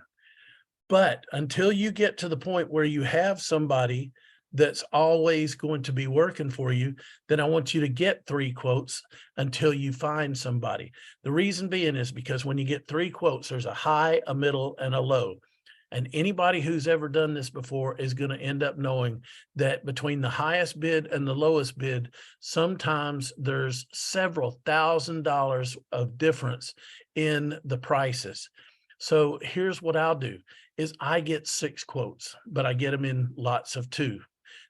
But until you get to the point where you have somebody that's always going to be working for you, then I want you to get 3 quotes until you find somebody. The reason being is because when you get 3 quotes, there's a high, a middle, and a low. And anybody who's ever done this before is going to end up knowing that between the highest bid and the lowest bid, sometimes there's several $1,000s of difference in the prices. So here's what I'll do is I get 6 quotes, but I get them in lots of 2.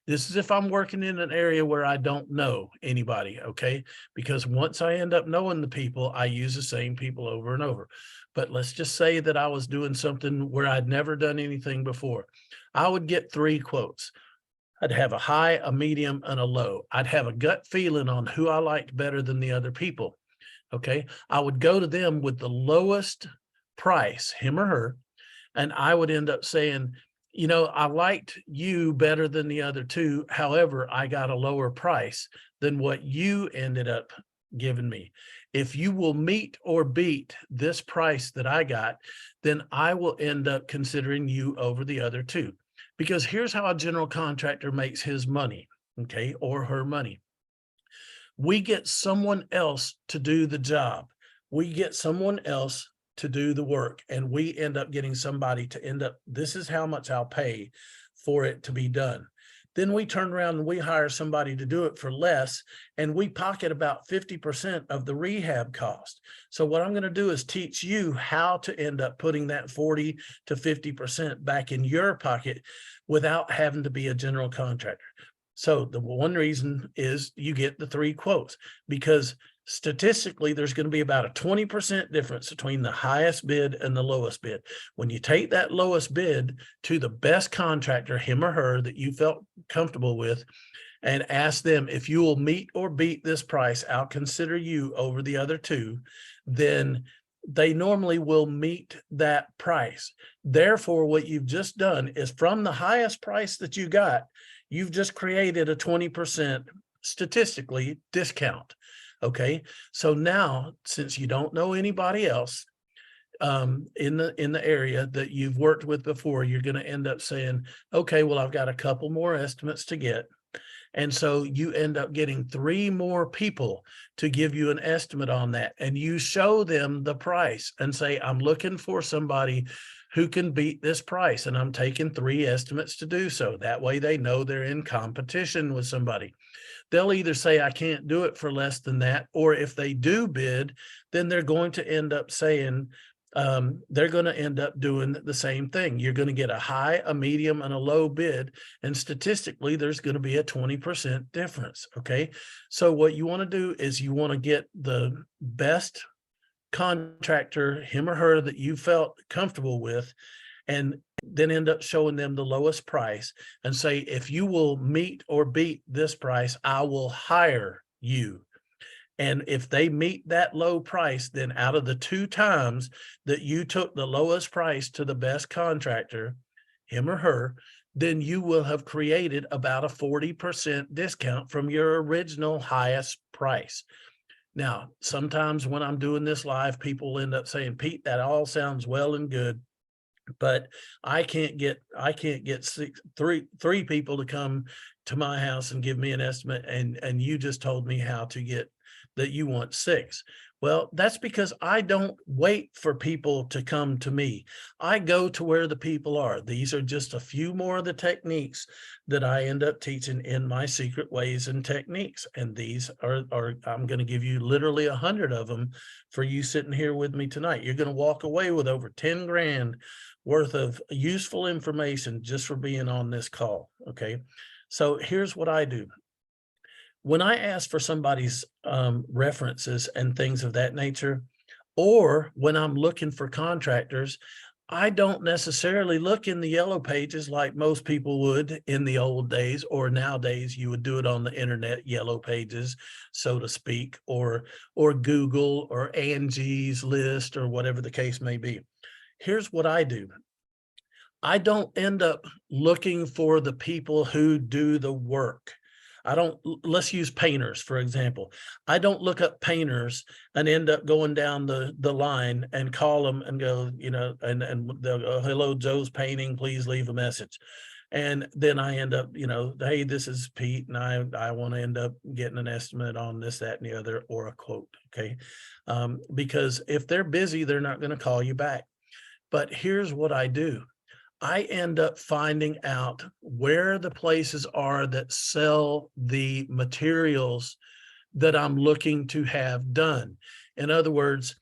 This is if I'm working in an area where I don't know anybody, okay? Because once I end up knowing the people, I use the same people over and over. But let's just say that I was doing something where I'd never done anything before. I would get 3 quotes. I'd have a high, a medium, and a low. I'd have a gut feeling on who I liked better than the other people, okay? I would go to them with the lowest price, him or her, and I would end up saying, you know, I liked you better than the other 2. However, I got a lower price than what you ended up giving me. If you will meet or beat this price that I got, then I will end up considering you over the other 2. Because here's how a general contractor makes his money, okay, or her money. We get someone else to do the job. We get someone else to do the work, and we end up getting somebody to end up, this is how much I'll pay for it to be done. Then we turn around and we hire somebody to do it for less, and we pocket about 50% of the rehab cost. So what I'm going to do is teach you how to end up putting that 40 to 50% back in your pocket without having to be a general contractor. So the one reason is you get the 3 quotes, because statistically, there's going to be about a 20% difference between the highest bid and the lowest bid. When you take that lowest bid to the best contractor, him or her, that you felt comfortable with, and ask them, if you will meet or beat this price, I'll consider you over the other 2, then they normally will meet that price. Therefore, what you've just done is from the highest price that you got, you've just created a 20% statistically discount. Okay, so now, since you don't know anybody else in the area that you've worked with before, you're going to end up saying, okay, well, I've got a couple more estimates to get. And so you end up getting 3 more people to give you an estimate on that. And you show them the price and say, I'm looking for somebody who can beat this price. And I'm taking 3 estimates to do so. That way they know they're in competition with somebody. They'll either say, I can't do it for less than that, or if they do bid, then they're going to end up saying, they're going to end up doing the same thing. You're going to get a high, a medium, and a low bid. And statistically, there's going to be a 20% difference. Okay. So what you want to do is you want to get the best contractor, him or her that you felt comfortable with, and then end up showing them the lowest price and say, if you will meet or beat this price, I will hire you. And if they meet that low price, then out of the 2 times that you took the lowest price to the best contractor, him or her, then you will have created about a 40% discount from your original highest price. Now, sometimes when I'm doing this live, people end up saying, Pete, that all sounds well and good, but I can't get three people to come to my house and give me an estimate, and you just told me how to get that you want 6. Well, that's because I don't wait for people to come to me. I go to where the people are. These are just a few more of the techniques that I end up teaching in my secret ways and techniques. And these are I'm going to give you literally 100 of them for you sitting here with me tonight. You're going to walk away with over 10 grand worth of useful information just for being on this call. Okay. So here's what I do. When I ask for somebody's references and things of that nature, or when I'm looking for contractors, I don't necessarily look in the yellow pages like most people would in the old days, or nowadays you would do it on the internet, yellow pages, so to speak, or Google or Angie's List or whatever the case may be. Here's what I do. I don't end up looking for the people who do the work. Let's use painters, for example. I don't look up painters and end up going down the line and call them and go, and they'll go, hello, Joe's Painting, please leave a message. And then I end up, hey, this is Pete, and I want to end up getting an estimate on this, that, and the other, or a quote, okay? Because if they're busy, they're not going to call you back. But here's what I do. I end up finding out where the places are that sell the materials that I'm looking to have done. In other words,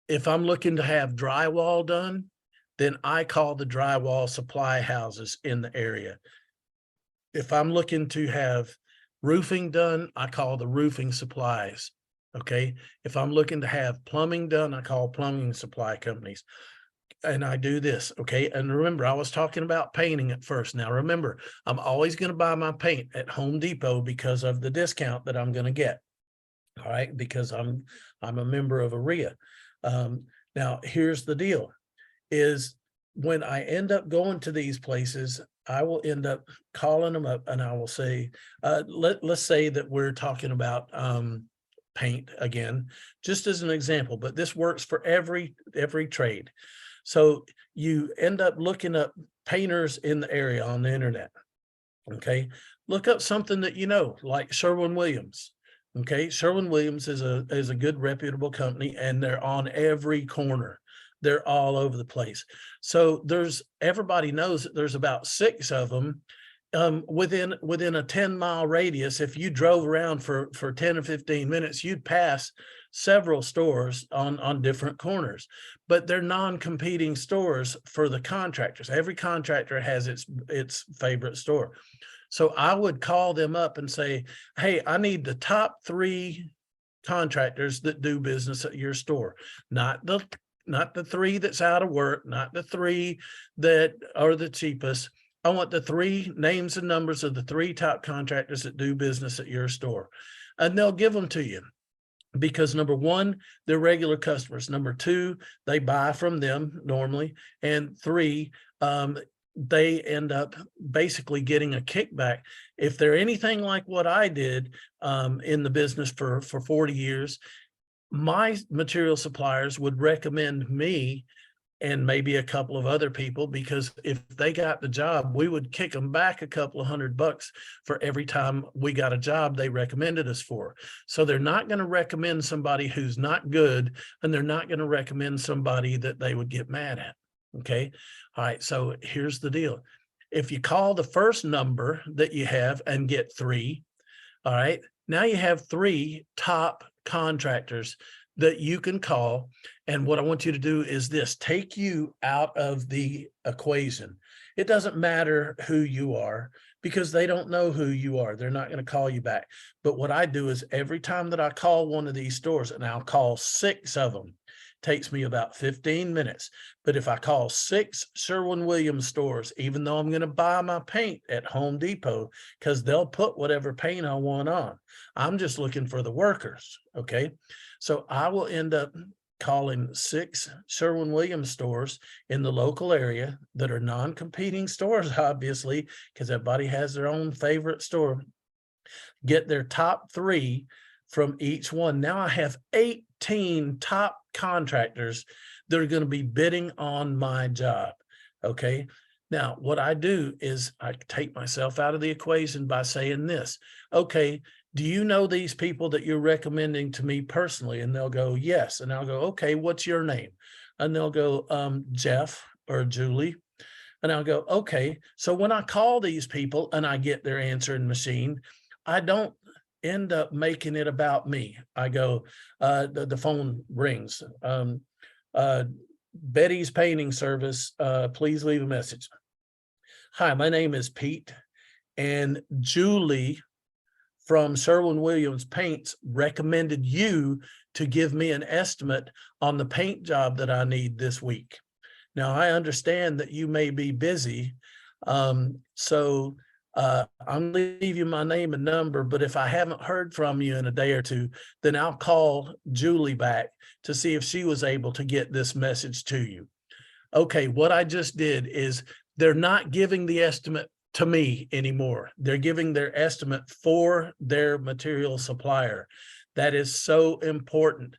if I'm looking to have drywall done, then I call the drywall supply houses in the area. If I'm looking to have roofing done, I call the roofing supplies. Okay. If I'm looking to have plumbing done, I call plumbing supply companies. And I do this, okay? And remember, I was talking about painting at first. Now, remember, I'm always going to buy my paint at Home Depot because of the discount that I'm going to get, all right? Because I'm a member of Ria. Now, here's the deal, is when I end up going to these places, I will end up calling them up and I will say, let's say that we're talking about paint again, just as an example, but this works for every trade. So you end up looking up painters in the area on the internet. Okay. Look up something that like Sherwin-Williams. Okay. Sherwin-Williams is a good reputable company, and they're on every corner. They're all over the place. So everybody knows that there's about 6 of them within a 10-mile radius. If you drove around for 10 or 15 minutes, you'd pass several stores on different corners, but they're non-competing stores for the contractors. Every contractor has its favorite store. So I would call them up and say, hey, I need the top 3 contractors that do business at your store, not the 3 that's out of work, not the 3 that are the cheapest. I want the 3 names and numbers of the 3 top contractors that do business at your store. And they'll give them to you because, number 1, they're regular customers. Number 2, they buy from them normally. And 3, they end up basically getting a kickback. If they're anything like what I did in the business for 40 years, my material suppliers would recommend me and maybe a couple of other people, because if they got the job, we would kick them back a couple of $100 for every time we got a job they recommended us for. So they're not going to recommend somebody who's not good, and they're not going to recommend somebody that they would get mad at. Okay. All right. So here's the deal. If you call the first number that you have and get 3, all right, now you have 3 top contractors that you can call. And what I want you to do is this: take you out of the equation. It doesn't matter who you are, because they don't know who you are. They're not going to call you back. But what I do is every time that I call one of these stores, and I'll call 6 of them, takes me about 15 minutes. But if I call 6 Sherwin-Williams stores, even though I'm going to buy my paint at Home Depot, because they'll put whatever paint I want on, I'm just looking for the workers. Okay. So I will end up calling 6 Sherwin-Williams stores in the local area that are non-competing stores, obviously, because everybody has their own favorite store. Get their top 3 from each one. Now I have 18 top contractors that are going to be bidding on my job. Okay. Now, what I do is I take myself out of the equation by saying this. Okay, do you know these people that you're recommending to me personally? And they'll go, yes. And I'll go, okay, what's your name? And they'll go, Jeff or Julie. And I'll go, okay. So when I call these people and I get their answering machine, I don't end up making it about me. I go, the phone rings. Betty's painting service, please leave a message. Hi, my name is Pete, and Julie from Sherwin-Williams Paints recommended you to give me an estimate on the paint job that I need this week. Now, I understand that you may be busy, so I'm going to leave you my name and number, but if I haven't heard from you in a day or two, then I'll call Julie back to see if she was able to get this message to you. Okay, what I just did is they're not giving the estimate to me anymore. They're giving their estimate for their material supplier. That is so important,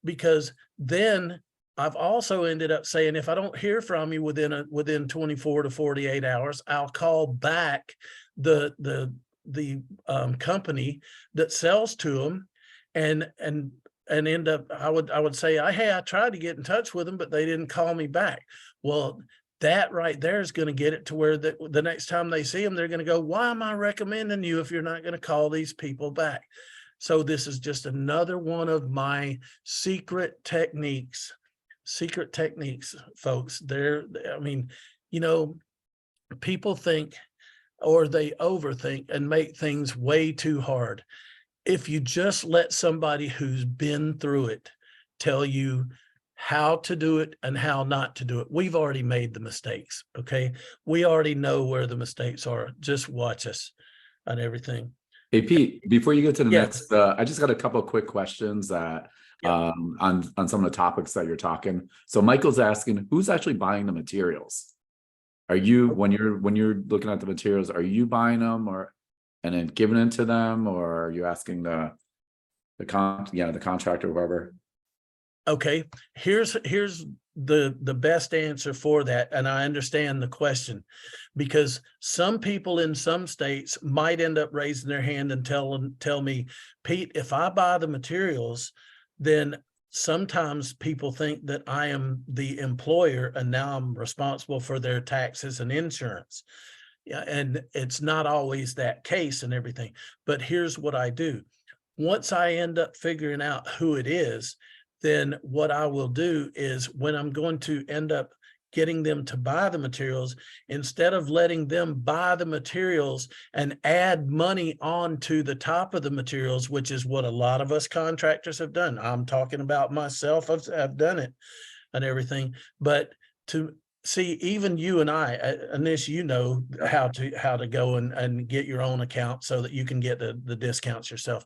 because then I've also ended up saying, if I don't hear from you within 24 to 48 hours, I'll call back the company that sells to them and end up, I would say, hey, I tried to get in touch with them, but they didn't call me back. Well, that right there is going to get it to where the next time they see them, they're going to go, why am I recommending you if you're not going to call these people back? So this is just another one of my secret techniques, folks. I mean, you know, people think, or they overthink and make things way too hard. If you just let somebody who's been through it tell you how to do it and how not to do it, we've already made the mistakes. Okay. We already know where the mistakes are. Just watch us on everything. Hey, Pete, before you get to the Yes. next, I just got a couple of quick questions that on some of the topics that you're talking. So Michael's asking, who's actually buying the materials? Are you, when you're looking at the materials, are you buying them and then giving it to them, or are you asking the contractor, whoever? Okay, here's the best answer for that, and I understand the question, because some people in some states might end up raising their hand and tell me, Pete, if I buy the materials, then sometimes people think that I am the employer and now I'm responsible for their taxes and insurance. Yeah, and it's not always that case and everything. But here's what I do. Once I end up figuring out who it is, then what I will do is, when I'm going to end up getting them to buy the materials, instead of letting them buy the materials and add money onto the top of the materials, which is what a lot of us contractors have done. I'm talking about myself. I've done it and everything. But to see, even you and I, Anish, you know how to go and get your own account so that you can get the discounts yourself.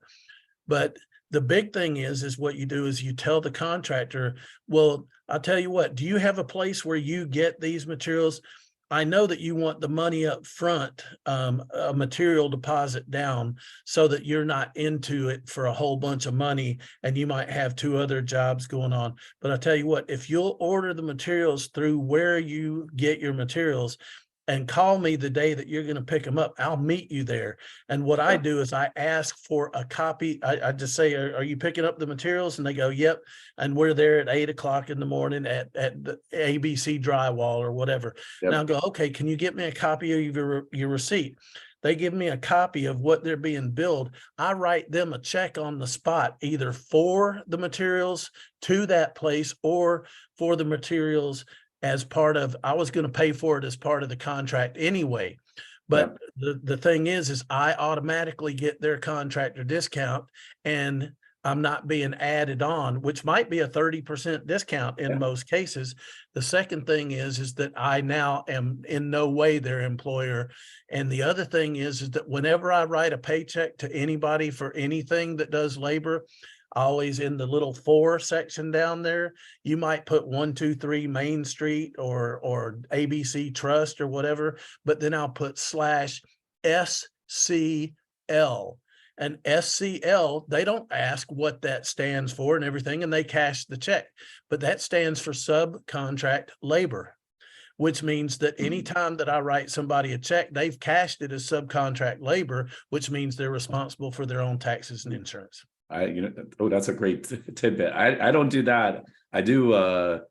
But the big thing is what you do is you tell the contractor, well, I'll tell you what, do you have a place where you get these materials? I know that you want the money up front, a material deposit down, so that you're not into it for a whole bunch of money and you might have 2 other jobs going on. But I'll tell you what, if you'll order the materials through where you get your materials and call me the day that you're going to pick them up, I'll meet you there. And what I do is I ask for a copy. I just say, are you picking up the materials? And they go, yep. And we're there at 8 o'clock in the morning at the ABC drywall or whatever. Yep. Now I go, okay, can you get me a copy of your receipt? They give me a copy of what they're being billed. I write them a check on the spot, either for the materials to that place or for the materials as part of, I was going to pay for it as part of the contract anyway. But the thing is I automatically get their contractor discount, and I'm not being added on, which might be a 30% discount in Yeah. most cases. The second thing is that I now am in no way their employer. And the other thing is that whenever I write a paycheck to anybody for anything that does labor, always in the little for section down there, you might put 123 Main Street or ABC Trust or whatever, but then I'll put /SCL. And SCL, they don't ask what that stands for and everything, and they cash the check. But that stands for subcontract labor, which means that anytime that I write somebody a check, they've cashed it as subcontract labor, which means they're responsible for their own taxes and insurance. That's a great tidbit. I don't do that. I do the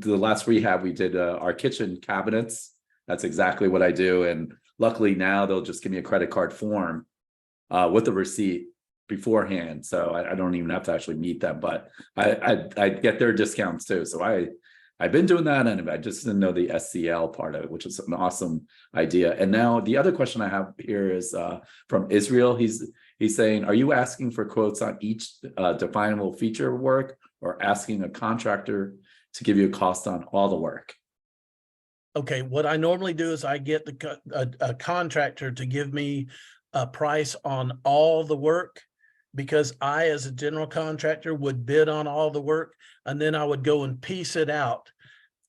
last rehab we did our kitchen cabinets. That's exactly what I do. And luckily now they'll just give me a credit card form with a receipt beforehand. So I don't even have to actually meet them, but I get their discounts too. So I've been doing that, and I just didn't know the SCL part of it, which is an awesome idea. And now the other question I have here is from Israel. He's saying, are you asking for quotes on each definable feature of work, or asking a contractor to give you a cost on all the work? Okay, what I normally do is I get a contractor to give me a price on all the work, because I, as a general contractor, would bid on all the work, and then I would go and piece it out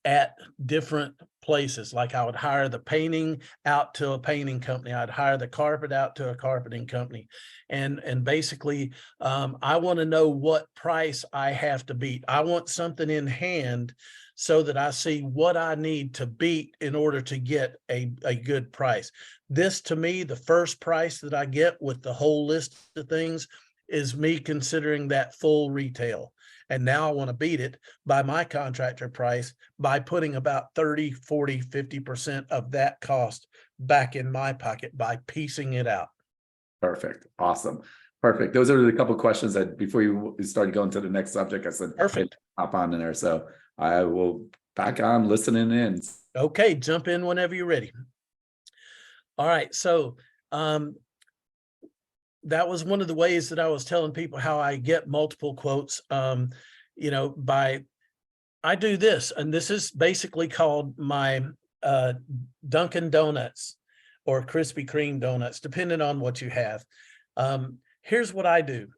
at different places. Like I would hire the painting out to a painting company. I'd hire the carpet out to a carpeting company. And basically, I want to know what price I have to beat. I want something in hand so that I see what I need to beat in order to get a good price. This, to me, the first price that I get with the whole list of things is me considering that full retail. And now I want to beat it by my contractor price by putting about 30, 40, 50% of that cost back in my pocket by piecing it out. Perfect. Awesome. Perfect. Those are the couple of questions that before you started going to the next subject, I said, Perfect. Hop on in there. So I will back on listening in. Okay. Jump in whenever you're ready. All right. So, that was one of the ways that I was telling people how I get multiple quotes, I do this, and this is basically called my Dunkin' Donuts or Krispy Kreme donuts, depending on what you have. Here's what I do.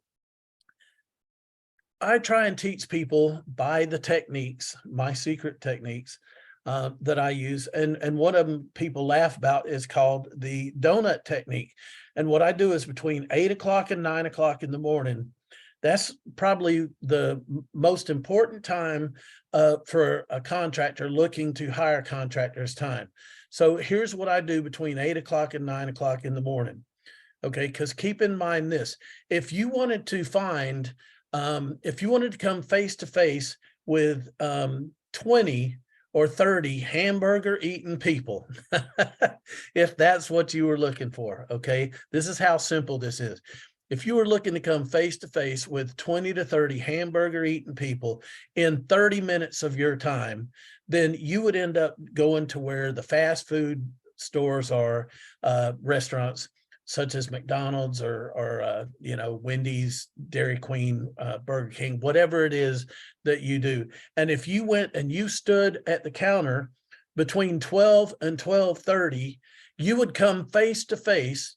I try and teach people by the techniques, my secret techniques that I use. And one of them people laugh about is called the donut technique. And what I do is between 8 o'clock and 9 o'clock in the morning, that's probably the most important time for a contractor looking to hire contractors' time. So here's what I do between 8 o'clock and 9 o'clock in the morning. Okay, because keep in mind this, if you wanted to find, if you wanted to come face to face with 20 or 30 hamburger eating people, if that's what you were looking for, okay? This is how simple this is. If you were looking to come face to face with 20 to 30 hamburger eating people in 30 minutes of your time, then you would end up going to where the fast food stores are, restaurants such as McDonald's or Wendy's, Dairy Queen, Burger King, whatever it is that you do. And if you went and you stood at the counter between 12 and 12:30, you would come face to face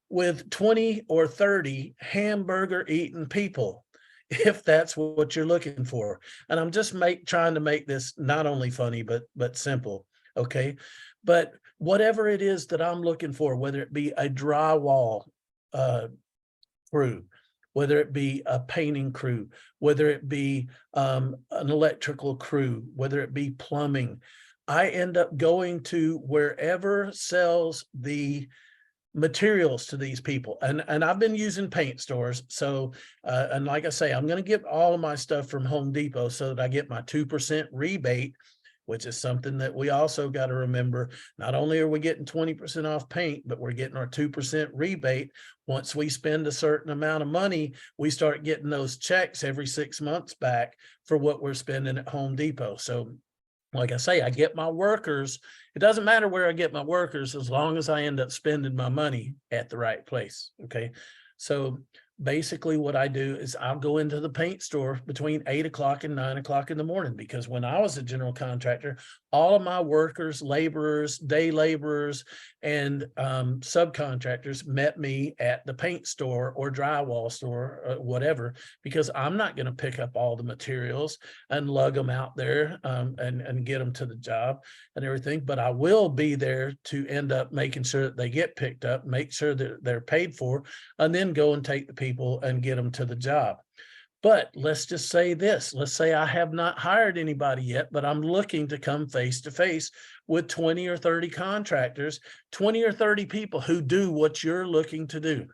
with 20 or 30 hamburger eating people, if that's what you're looking for. And I'm just trying to make this not only funny, but simple. Okay. But whatever it is that I'm looking for, whether it be a drywall crew, whether it be a painting crew, whether it be an electrical crew, whether it be plumbing, I end up going to wherever sells the materials to these people. And I've been using paint stores. So, and like I say, I'm going to get all of my stuff from Home Depot so that I get my 2% rebate, which is something that we also got to remember. Not only are we getting 20% off paint, but we're getting our 2% rebate. Once we spend a certain amount of money, we start getting those checks every 6 months back for what we're spending at Home Depot. So like I say, I get my workers. It doesn't matter where I get my workers as long as I end up spending my money at the right place. Okay. So basically what I do is I'll go into the paint store between 8 o'clock and 9 o'clock in the morning, because when I was a general contractor, all of my workers, laborers, day laborers, and subcontractors met me at the paint store or drywall store or whatever, because I'm not going to pick up all the materials and lug them out there and get them to the job and everything. But I will be there to end up making sure that they get picked up, make sure that they're paid for, and then go and take the people and get them to the job. But let's just say this, let's say I have not hired anybody yet, but I'm looking to come face to face with 20 or 30 contractors, 20 or 30 people who do what you're looking to do.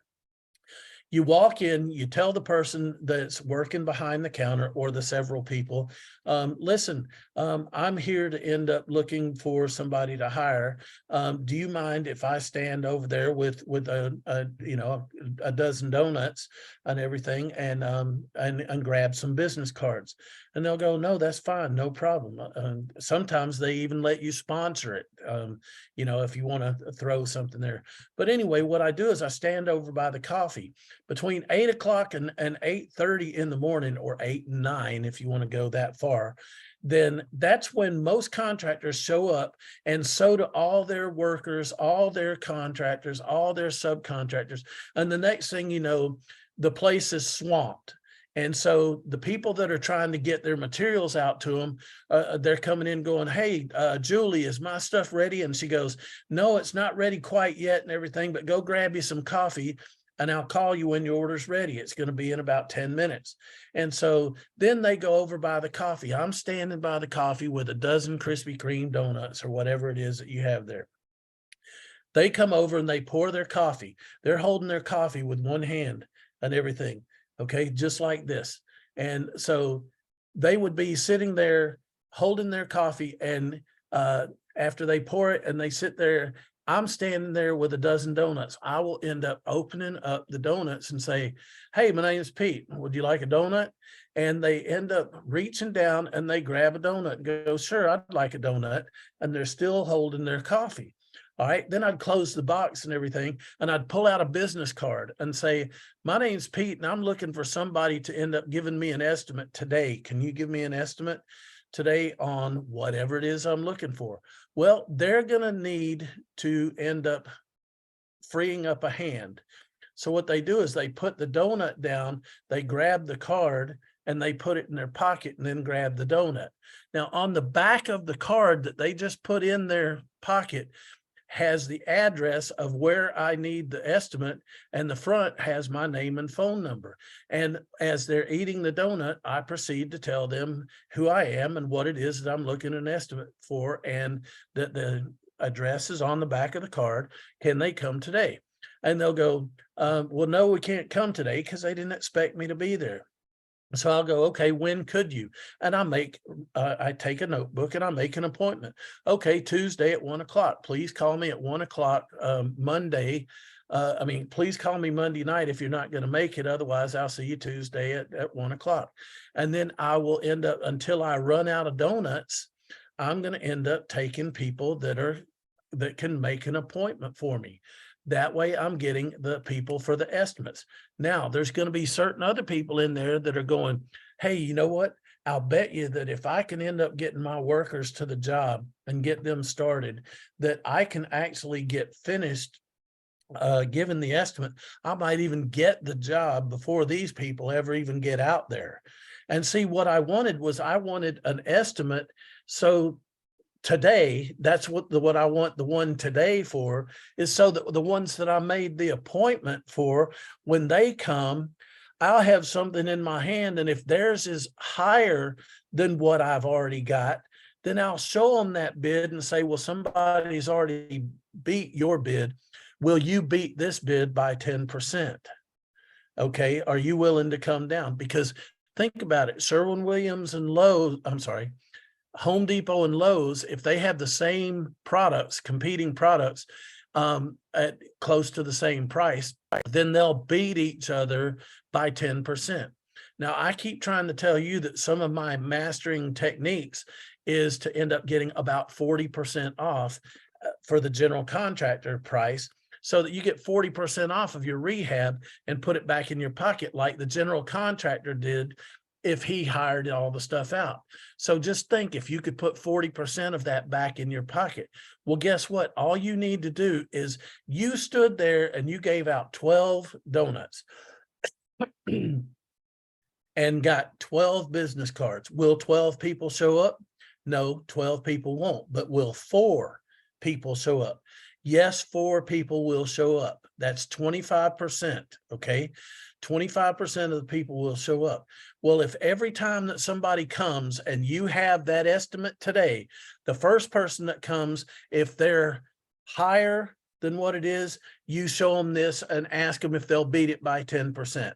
You walk in, you tell the person that's working behind the counter or the several people, listen, I'm here to end up looking for somebody to hire. Do you mind if I stand over there with a dozen donuts and everything and grab some business cards? And they'll go, no, that's fine, no problem. Sometimes they even let you sponsor it, if you want to throw something there. But anyway, what I do is I stand over by the coffee between 8 o'clock and 8:30 in the morning, or 8 and 9, if you want to go that far. Then that's when most contractors show up, and so do all their workers, all their contractors, all their subcontractors. And the next thing you know, the place is swamped. And so the people that are trying to get their materials out to them, they're coming in going, hey, Julie, is my stuff ready? And she goes, no, it's not ready quite yet and everything, but go grab you some coffee and I'll call you when your order's ready. It's going to be in about 10 minutes. And so then they go over by the coffee. I'm standing by the coffee with a dozen Krispy Kreme donuts or whatever it is that you have there. They come over and they pour their coffee. They're holding their coffee with one hand and everything. Okay, just like this. And so they would be sitting there holding their coffee, and after they pour it and they sit there, I'm standing there with a dozen donuts. I will end up opening up the donuts and say, hey, my name is Pete. Would you like a donut? And they end up reaching down and they grab a donut and go, sure, I'd like a donut. And they're still holding their coffee. All right, then I'd close the box and everything, and I'd pull out a business card and say, my name's Pete, and I'm looking for somebody to end up giving me an estimate today. Can you give me an estimate today on whatever it is I'm looking for? Well, they're going to need to end up freeing up a hand. So what they do is they put the donut down, they grab the card, and they put it in their pocket and then grab the donut. Now, on the back of the card that they just put in their pocket has the address of where I need the estimate, and the front has my name and phone number. And as they're eating the donut, I proceed to tell them who I am and what it is that I'm looking at an estimate for, and that the address is on the back of the card. Can they come today? And they'll go, well, no, we can't come today because they didn't expect me to be there. So I'll go, okay, when could you? And I take a notebook and I make an appointment. Okay, Tuesday at 1 o'clock. Please call me at 1 o'clock Monday. Please call me Monday night if you're not going to make it. Otherwise, I'll see you Tuesday at 1 o'clock. And then I will end up, until I run out of donuts, I'm going to end up taking people that can make an appointment for me. That way I'm getting the people for the estimates. Now, there's going to be certain other people in there that are going, hey, you know what? I'll bet you that if I can end up getting my workers to the job and get them started, that I can actually get finished given the estimate. I might even get the job before these people ever even get out there. And see, what I wanted was I wanted an estimate. So today, that's what I want the one today for, is so that the ones that I made the appointment for, when they come, I'll have something in my hand. And if theirs is higher than what I've already got, then I'll show them that bid and say, well, somebody's already beat your bid. Will you beat this bid by 10%? Okay, are you willing to come down? Because think about it, Sherwin-Williams and Home Depot and Lowe's, if they have the same products, competing products at close to the same price, then they'll beat each other by 10%. Now, I keep trying to tell you that some of my mastering techniques is to end up getting about 40% off for the general contractor price. so that you get 40% off of your rehab and put it back in your pocket like the general contractor did if he hired all the stuff out. So just think, if you could put 40% of that back in your pocket, well, guess what? All you need to do is you stood there and you gave out 12 donuts and got 12 business cards. Will 12 people show up? No, 12 people won't, but will 4 people show up? Yes, 4 people will show up. That's 25%, okay? 25% of the people will show up. Well, if every time that somebody comes and you have that estimate today, the first person that comes, if they're higher than what it is, you show them this and ask them if they'll beat it by 10%.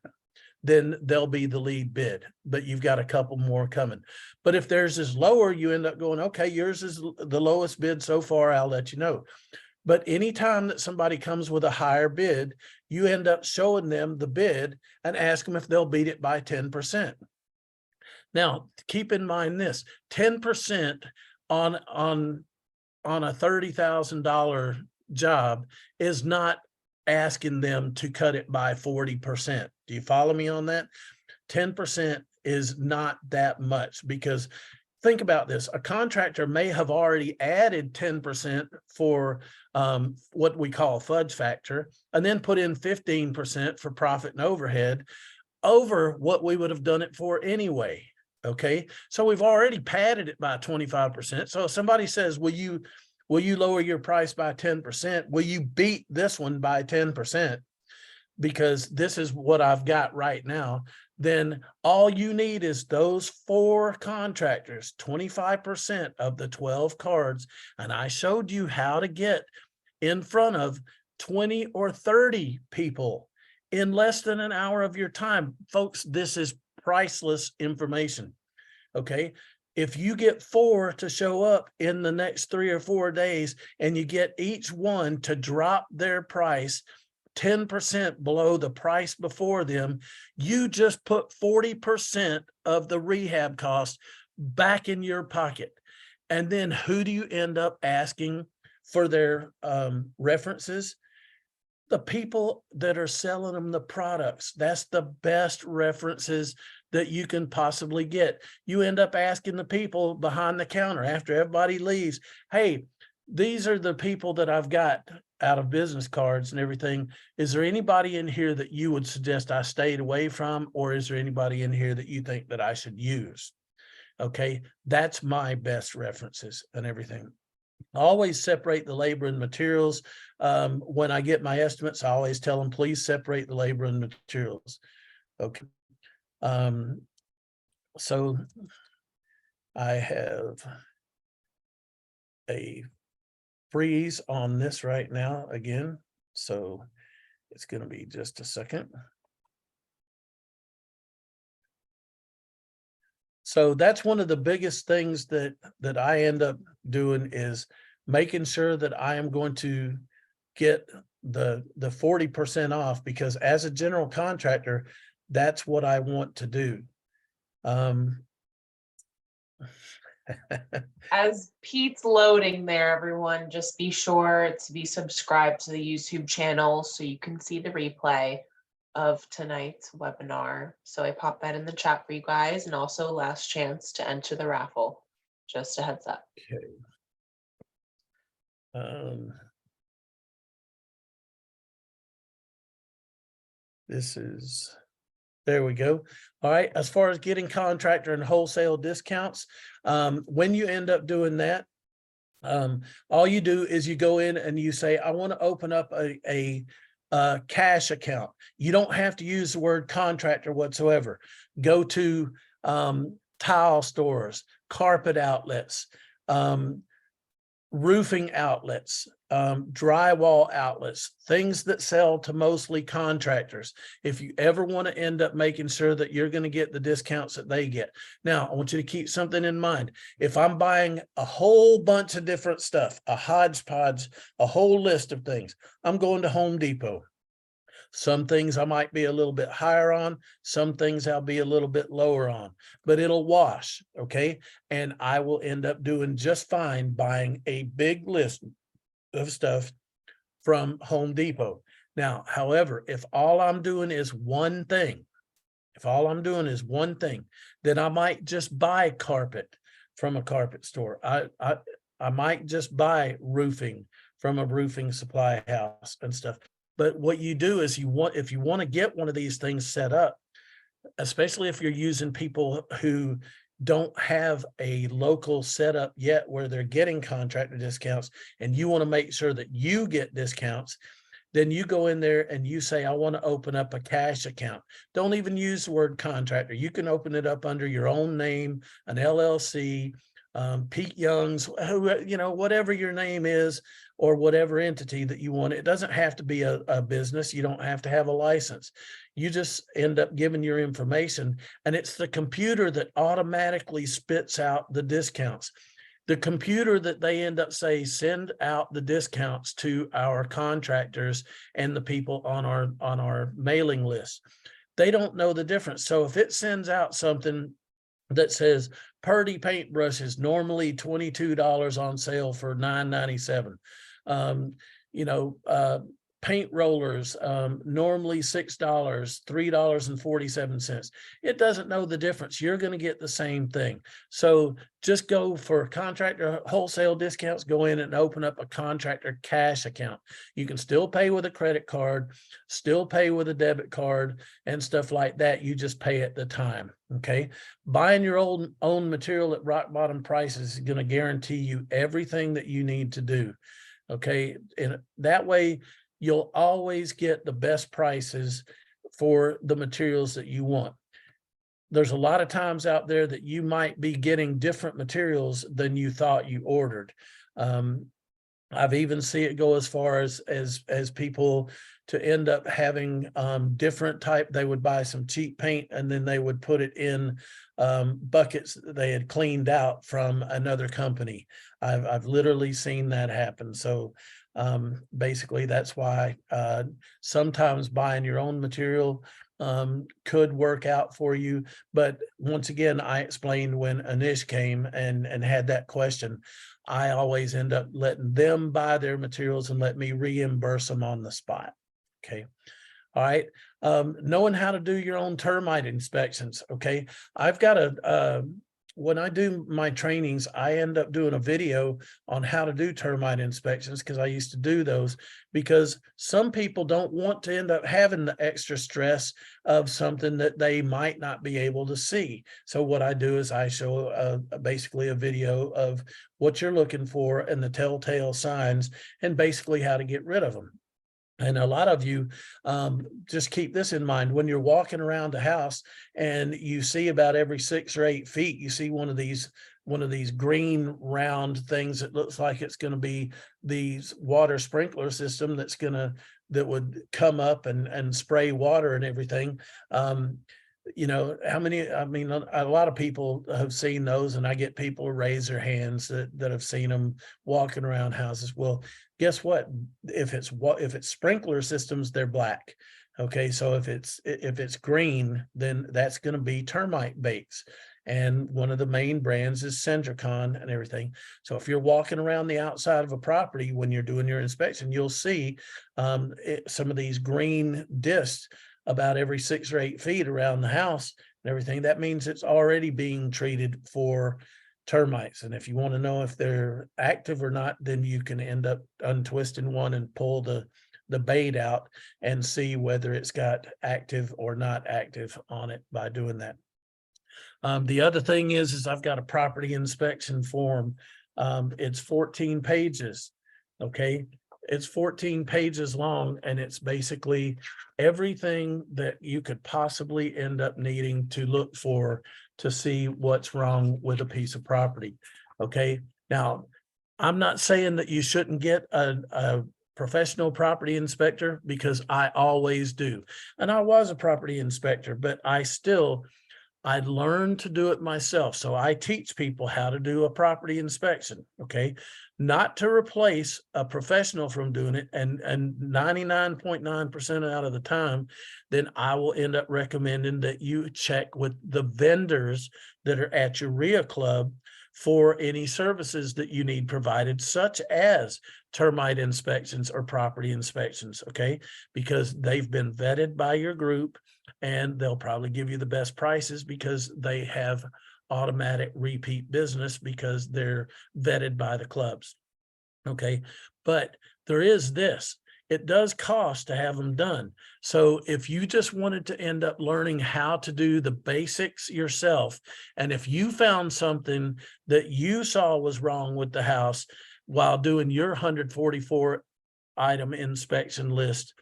Then they'll be the lead bid, but you've got a couple more coming. But if theirs is lower, you end up going, okay, yours is the lowest bid so far, I'll let you know. But anytime that somebody comes with a higher bid, you end up showing them the bid and ask them if they'll beat it by 10%. Now, keep in mind this, 10% on a $30,000 job is not asking them to cut it by 40%. Do you follow me on that? 10% is not that much, because think about this. A contractor may have already added 10% for what we call fudge factor, and then put in 15% for profit and overhead over what we would have done it for anyway. Okay, so we've already padded it by 25%. So if somebody says, will you lower your price by 10%? Will you beat this one by 10%? Because this is what I've got right now. Then all you need is those 4 contractors, 25% of the 12 cards. And I showed you how to get in front of 20 or 30 people in less than an hour of your time. Folks, this is priceless information. Okay. If you get 4 to show up in the next 3 or 4 days, and you get each one to drop their price 10% below the price before them, you just put 40% of the rehab cost back in your pocket. And then who do you end up asking for their references? The people that are selling them the products. That's the best references that you can possibly get. You end up asking the people behind the counter after everybody leaves, hey, these are the people that I've got out of business cards and everything. Is there anybody in here that you would suggest I stayed away from? Or is there anybody in here that you think that I should use? Okay, that's my best references and everything. I always separate the labor and materials. When I get my estimates, I always tell them, please separate the labor and materials. Okay. So I have a freeze on this right now again, so it's going to be just a second. So that's one of the biggest things that I end up doing, is making sure that I am going to get the 40% off, because as a general contractor, that's what I want to do. As Pete's loading there, everyone, just be sure to be subscribed to the YouTube channel so you can see the replay of tonight's webinar. So I popped that in the chat for you guys, and also last chance to enter the raffle. Just a heads up. Okay. This is, there we go. All right. As far as getting contractor and wholesale discounts, when you end up doing that, all you do is you go in and you say, I want to open up a cash account. You don't have to use the word contractor whatsoever. Go to tile stores, carpet outlets, roofing outlets, drywall outlets, things that sell to mostly contractors. If you ever want to end up making sure that you're going to get the discounts that they get. Now, I want you to keep something in mind. If I'm buying a whole bunch of different stuff, a hodgepodge, a whole list of things, I'm going to Home Depot. Some things I might be a little bit higher on, some things I'll be a little bit lower on, but it'll wash, okay? And I will end up doing just fine buying a big list of stuff from Home Depot. Now, however, if all I'm doing is one thing, then I might just buy carpet from a carpet store. I might just buy roofing from a roofing supply house and stuff. But what you do is if you want to get one of these things set up, especially if you're using people who don't have a local setup yet where they're getting contractor discounts, and you want to make sure that you get discounts, then you go in there and you say, I want to open up a cash account. Don't even use the word contractor. You can open it up under your own name, an LLC, Pete Young's, whatever your name is, or whatever entity that you want. It doesn't have to be a business. You don't have to have a license. You just end up giving your information, and it's the computer that automatically spits out the discounts. The computer that they end up send out the discounts to our contractors and the people on our mailing list. They don't know the difference. So if it sends out something that says Purdy paintbrushes normally $22 on sale for $9.97, paint rollers normally $6, $3.47. It doesn't know the difference. You're going to get the same thing. So just go for contractor wholesale discounts, go in and open up a contractor cash account. You can still pay with a credit card, still pay with a debit card and stuff like that. You just pay at the time. Okay. Buying your own material at rock bottom prices is going to guarantee you everything that you need to do. Okay. And that way, you'll always get the best prices for the materials that you want. There's a lot of times out there that you might be getting different materials than you thought you ordered. I've even seen it go as far as people to end up having different type. They would buy some cheap paint and then they would put it in buckets that they had cleaned out from another company. I've literally seen that happen. So basically that's why sometimes buying your own material could work out for you. But once again, I explained when Anish came and had that question, I always end up letting them buy their materials and let me reimburse them on the spot. Okay. All right. Knowing how to do your own termite inspections. Okay. I've got when I do my trainings, I end up doing a video on how to do termite inspections because I used to do those, because some people don't want to end up having the extra stress of something that they might not be able to see. So what I do is I show basically a video of what you're looking for and the telltale signs and basically how to get rid of them. And a lot of you just keep this in mind when you're walking around a house and you see about every 6 or 8 feet, you see one of these green round things that looks like it's going to be these water sprinkler system that would come up and spray water and everything. How many, I mean, a lot of people have seen those, and I get people raise their hands that have seen them walking around houses. Well, guess what? If it's sprinkler systems, they're black. Okay. So if it's green, then that's going to be termite baits. And one of the main brands is Centricon and everything. So if you're walking around the outside of a property when you're doing your inspection, you'll see some of these green discs about every 6 or 8 feet around the house and everything. That means it's already being treated for termites. And if you want to know if they're active or not, then you can end up untwisting one and pull the bait out and see whether it's got active or not active on it by doing that. The other thing is I've got a property inspection form. It's 14 pages. Okay. It's 14 pages long, and it's basically everything that you could possibly end up needing to look for to see what's wrong with a piece of property. Okay. Now, I'm not saying that you shouldn't get a professional property inspector, because I always do. And I was a property inspector, but I learned to do it myself. So I teach people how to do a property inspection. Okay. Not to replace a professional from doing it. And 99.9% out of the time, then I will end up recommending that you check with the vendors that are at your RIA club for any services that you need provided, such as termite inspections or property inspections, okay? Because they've been vetted by your group, and they'll probably give you the best prices because they have automatic repeat business because they're vetted by the clubs, okay? But there is this. It does cost to have them done. So if you just wanted to end up learning how to do the basics yourself, and if you found something that you saw was wrong with the house while doing your 144 item inspection list,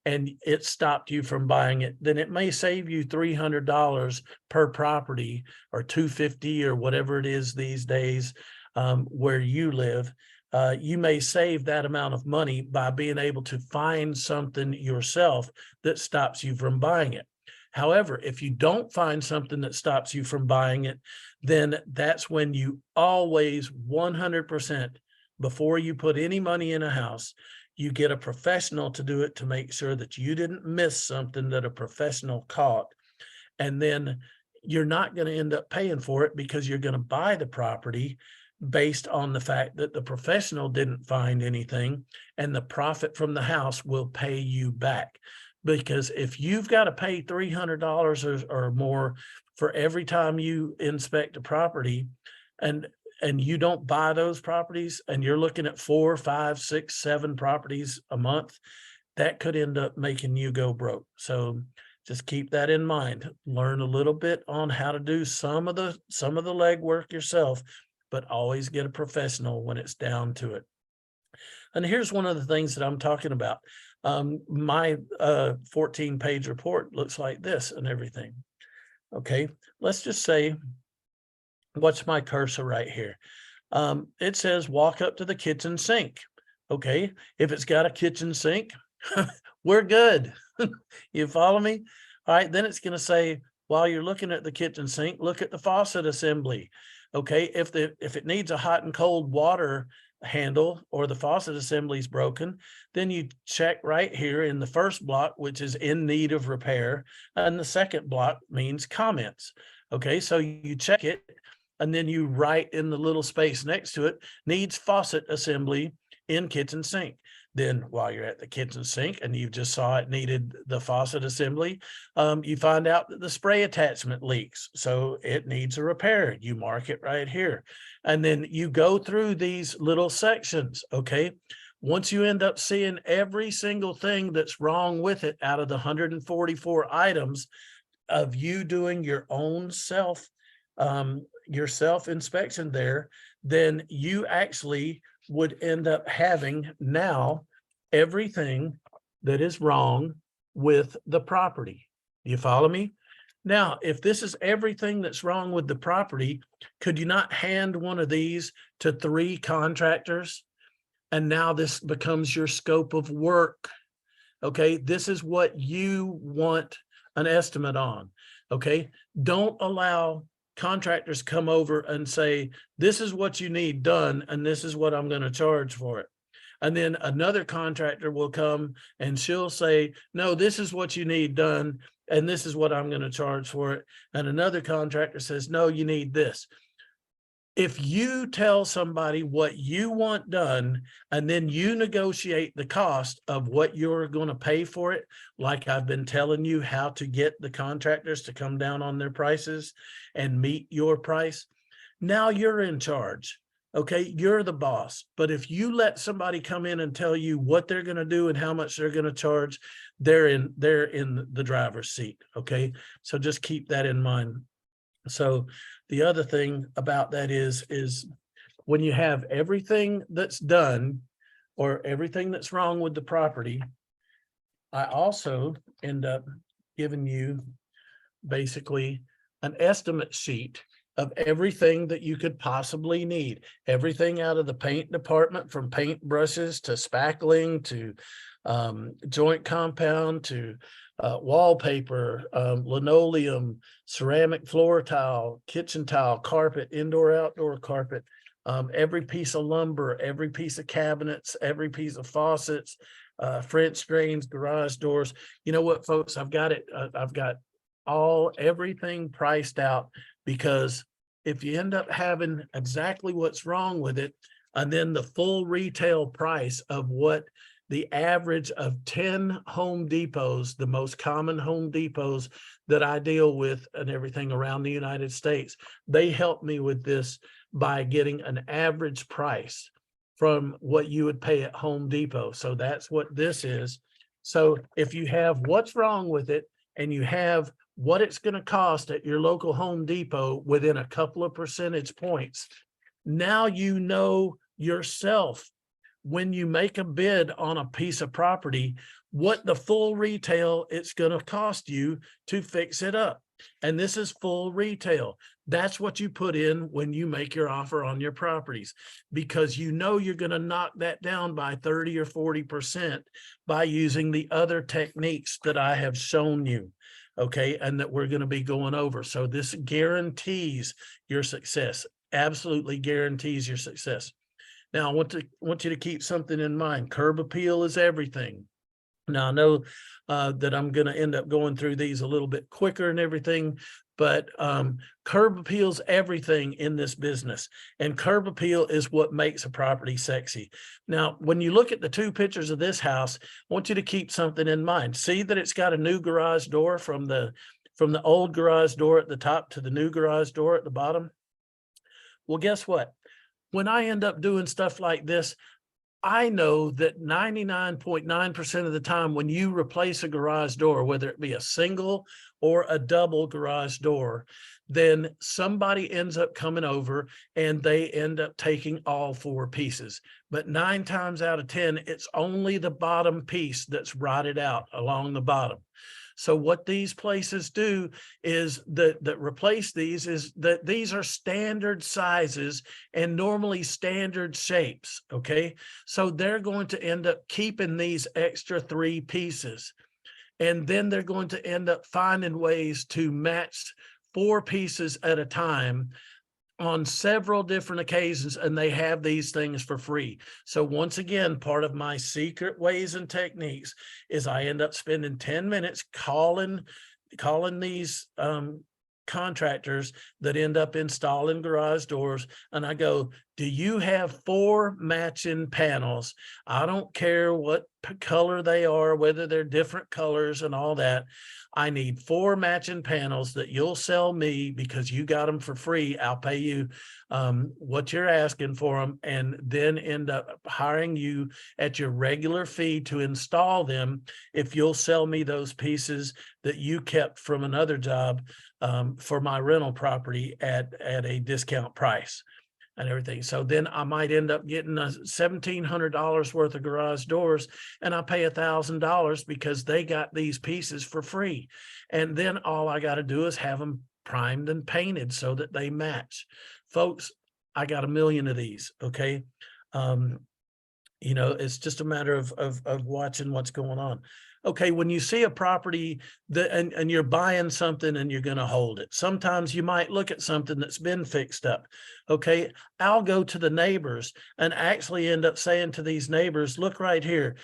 and it stopped you from buying it, then it may save you $300 per property, or $250 or whatever it is these days where you live. You may save that amount of money by being able to find something yourself that stops you from buying it. However, if you don't find something that stops you from buying it, then that's when you always 100%, before you put any money in a house, you get a professional to do it to make sure that you didn't miss something that a professional caught. And then you're not going to end up paying for it because you're going to buy the property based on the fact that the professional didn't find anything, and the profit from the house will pay you back. Because if you've got to pay $300 or more for every time you inspect a property, and you don't buy those properties, and you're looking at 4, 5, 6, 7 properties a month, that could end up making you go broke. So just keep that in mind. Learn a little bit on how to do some of the legwork yourself, but always get a professional when it's down to it. And here's one of the things that I'm talking about. My 14-page report looks like this and everything. Okay, let's just say, what's my cursor right here? It says walk up to the kitchen sink. Okay, if it's got a kitchen sink, we're good. You follow me? All right, then it's going to say, while you're looking at the kitchen sink, look at the faucet assembly. Okay, if it needs a hot and cold water handle, or the faucet assembly is broken, then you check right here in the first block, which is in need of repair, and the second block means comments. Okay, so you check it, and then you write in the little space next to it, needs faucet assembly in kitchen sink. Then while you're at the kitchen sink and you just saw it needed the faucet assembly, you find out that the spray attachment leaks, so it needs a repair. You mark it right here. And then you go through these little sections, okay? Once you end up seeing every single thing that's wrong with it out of the 144 items of you doing your own self inspection there, then you actually would end up having now everything that is wrong with the property. Do you follow me? Now, if this is everything that's wrong with the property, could you not hand one of these to 3 contractors? And now this becomes your scope of work. Okay, this is what you want an estimate on. Okay, don't allow contractors come over and say, this is what you need done, and this is what I'm going to charge for it. And then another contractor will come and she'll say, no, this is what you need done, and this is what I'm going to charge for it. And another contractor says, no, you need this. If you tell somebody what you want done, and then you negotiate the cost of what you're going to pay for it, like I've been telling you how to get the contractors to come down on their prices and meet your price, now you're in charge. Okay, you're the boss. But if you let somebody come in and tell you what they're going to do and how much they're going to charge, they're in the driver's seat. Okay, so just keep that in mind. So the other thing about that is when you have everything that's done or everything that's wrong with the property, I also end up giving you basically an estimate sheet of everything that you could possibly need. Everything out of the paint department, from paint brushes to spackling to joint compound to wallpaper, linoleum, ceramic floor tile, kitchen tile, carpet, indoor, outdoor carpet, every piece of lumber, every piece of cabinets, every piece of faucets, French drains, garage doors. You know what, folks, I've got it. I've got everything priced out, because if you end up having exactly what's wrong with it, and then the full retail price of what the average of 10 Home Depots, the most common Home Depots that I deal with and everything around the United States, they help me with this by getting an average price from what you would pay at Home Depot. So that's what this is. So if you have what's wrong with it and you have what it's going to cost at your local Home Depot within a couple of percentage points, now you know yourself when you make a bid on a piece of property, what the full retail it's going to cost you to fix it up. And this is full retail. That's what you put in when you make your offer on your properties, because you know you're going to knock that down by 30 or 40% by using the other techniques that I have shown you. Okay, and that we're going to be going over. So this guarantees your success, absolutely guarantees your success. Now, I want you to keep something in mind. Curb appeal is everything. Now, I know that I'm going to end up going through these a little bit quicker and everything, but curb appeal's everything in this business. And curb appeal is what makes a property sexy. Now, when you look at the two pictures of this house, I want you to keep something in mind. See that it's got a new garage door from the old garage door at the top to the new garage door at the bottom. Well, guess what? When I end up doing stuff like this, I know that 99.9% of the time when you replace a garage door, whether it be a single or a double garage door, then somebody ends up coming over and they end up taking all four pieces. But 9 times out of 10, it's only the bottom piece that's rotted out along the bottom. So what these places do is that replace these is that these are standard sizes and normally standard shapes. Okay. So they're going to end up keeping these extra 3 pieces. And then they're going to end up finding ways to match 4 pieces at a time on several different occasions, and they have these things for free. So once again, part of my secret ways and techniques is I end up spending 10 minutes calling these contractors that end up installing garage doors, and I go, do you have 4 matching panels? I don't care what color they are, whether they're different colors and all that. I need 4 matching panels that you'll sell me because you got them for free. I'll pay you what you're asking for them, and then end up hiring you at your regular fee to install them if you'll sell me those pieces that you kept from another job for my rental property at a discount price and everything. So then I might end up getting $1,700 worth of garage doors, and I pay $1,000 because they got these pieces for free. And then all I got to do is have them primed and painted so that they match. Folks, I got 1 million of these. Okay. You know, it's just a matter of watching what's going on. Okay, when you see a property that and you're buying something and you're going to hold it, sometimes you might look at something that's been fixed up. Okay, I'll go to the neighbors and actually end up saying to these neighbors, look right here,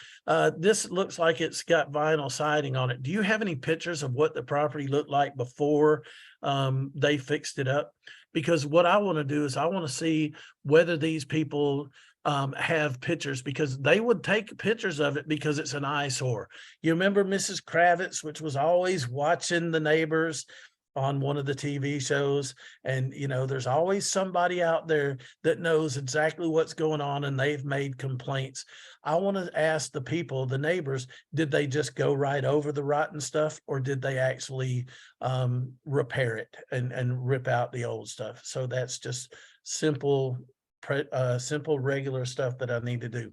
this looks like it's got vinyl siding on it. Do you have any pictures of what the property looked like before they fixed it up? Because what I want to do is I want to see whether these people have pictures, because they would take pictures of it because it's an eyesore. You remember Mrs. Kravitz, which was always watching the neighbors on one of the TV shows. And, you know, there's always somebody out there that knows exactly what's going on and they've made complaints. I want to ask the people, the neighbors, did they just go right over the rotten stuff, or did they actually repair it and rip out the old stuff? So that's just simple regular stuff that I need to do.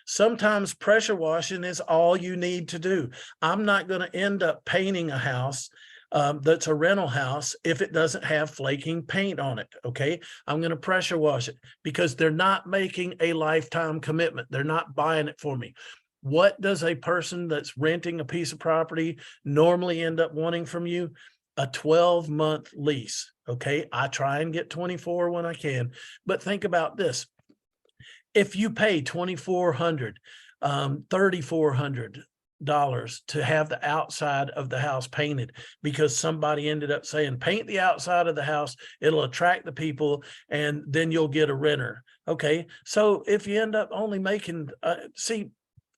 Sometimes pressure washing is all you need to do. I'm not going to end up painting a house that's a rental house if it doesn't have flaking paint on it. Okay, I'm going to pressure wash it because they're not making a lifetime commitment. They're not buying it for me. What does a person that's renting a piece of property normally end up wanting from you? A 12-month lease. Okay, I try and get 24 when I can, but think about this. If you pay $2,400, $3,400, to have the outside of the house painted because somebody ended up saying, paint the outside of the house, it'll attract the people, and then you'll get a renter. Okay, so if you end up only making, see,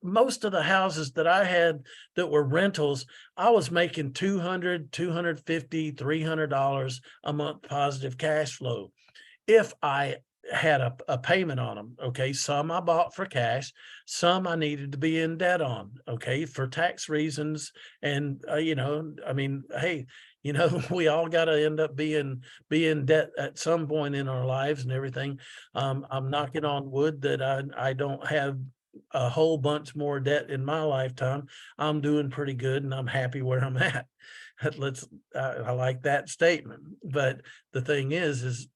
most of the houses that I had that were rentals, I was making $200, $250, $300 a month positive cash flow if I had a payment on them. Okay, some I bought for cash, some I needed to be in debt on, okay, for tax reasons. And you know, I mean, hey, you know, we all got to end up being debt at some point in our lives and everything. I'm knocking on wood that I don't have a whole bunch more debt in my lifetime. I'm doing pretty good and I'm happy where I'm at. I like that statement. But the thing is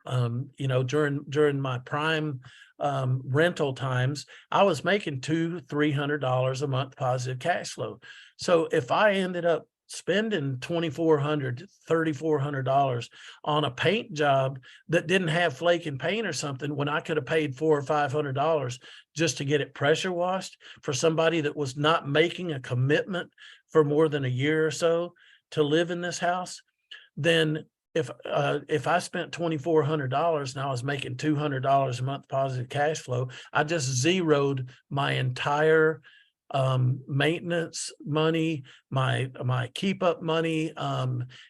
you know, during my prime rental times, I was making $200-300 a month positive cash flow. So if I ended up spending $2,400, $3,400 on a paint job that didn't have flaking paint or something, when I could have paid $400 or $500 just to get it pressure washed for somebody that was not making a commitment for more than a year or so to live in this house, then if I spent $2,400 and I was making $200 a month positive cash flow, I just zeroed my entire maintenance money, my keep up money,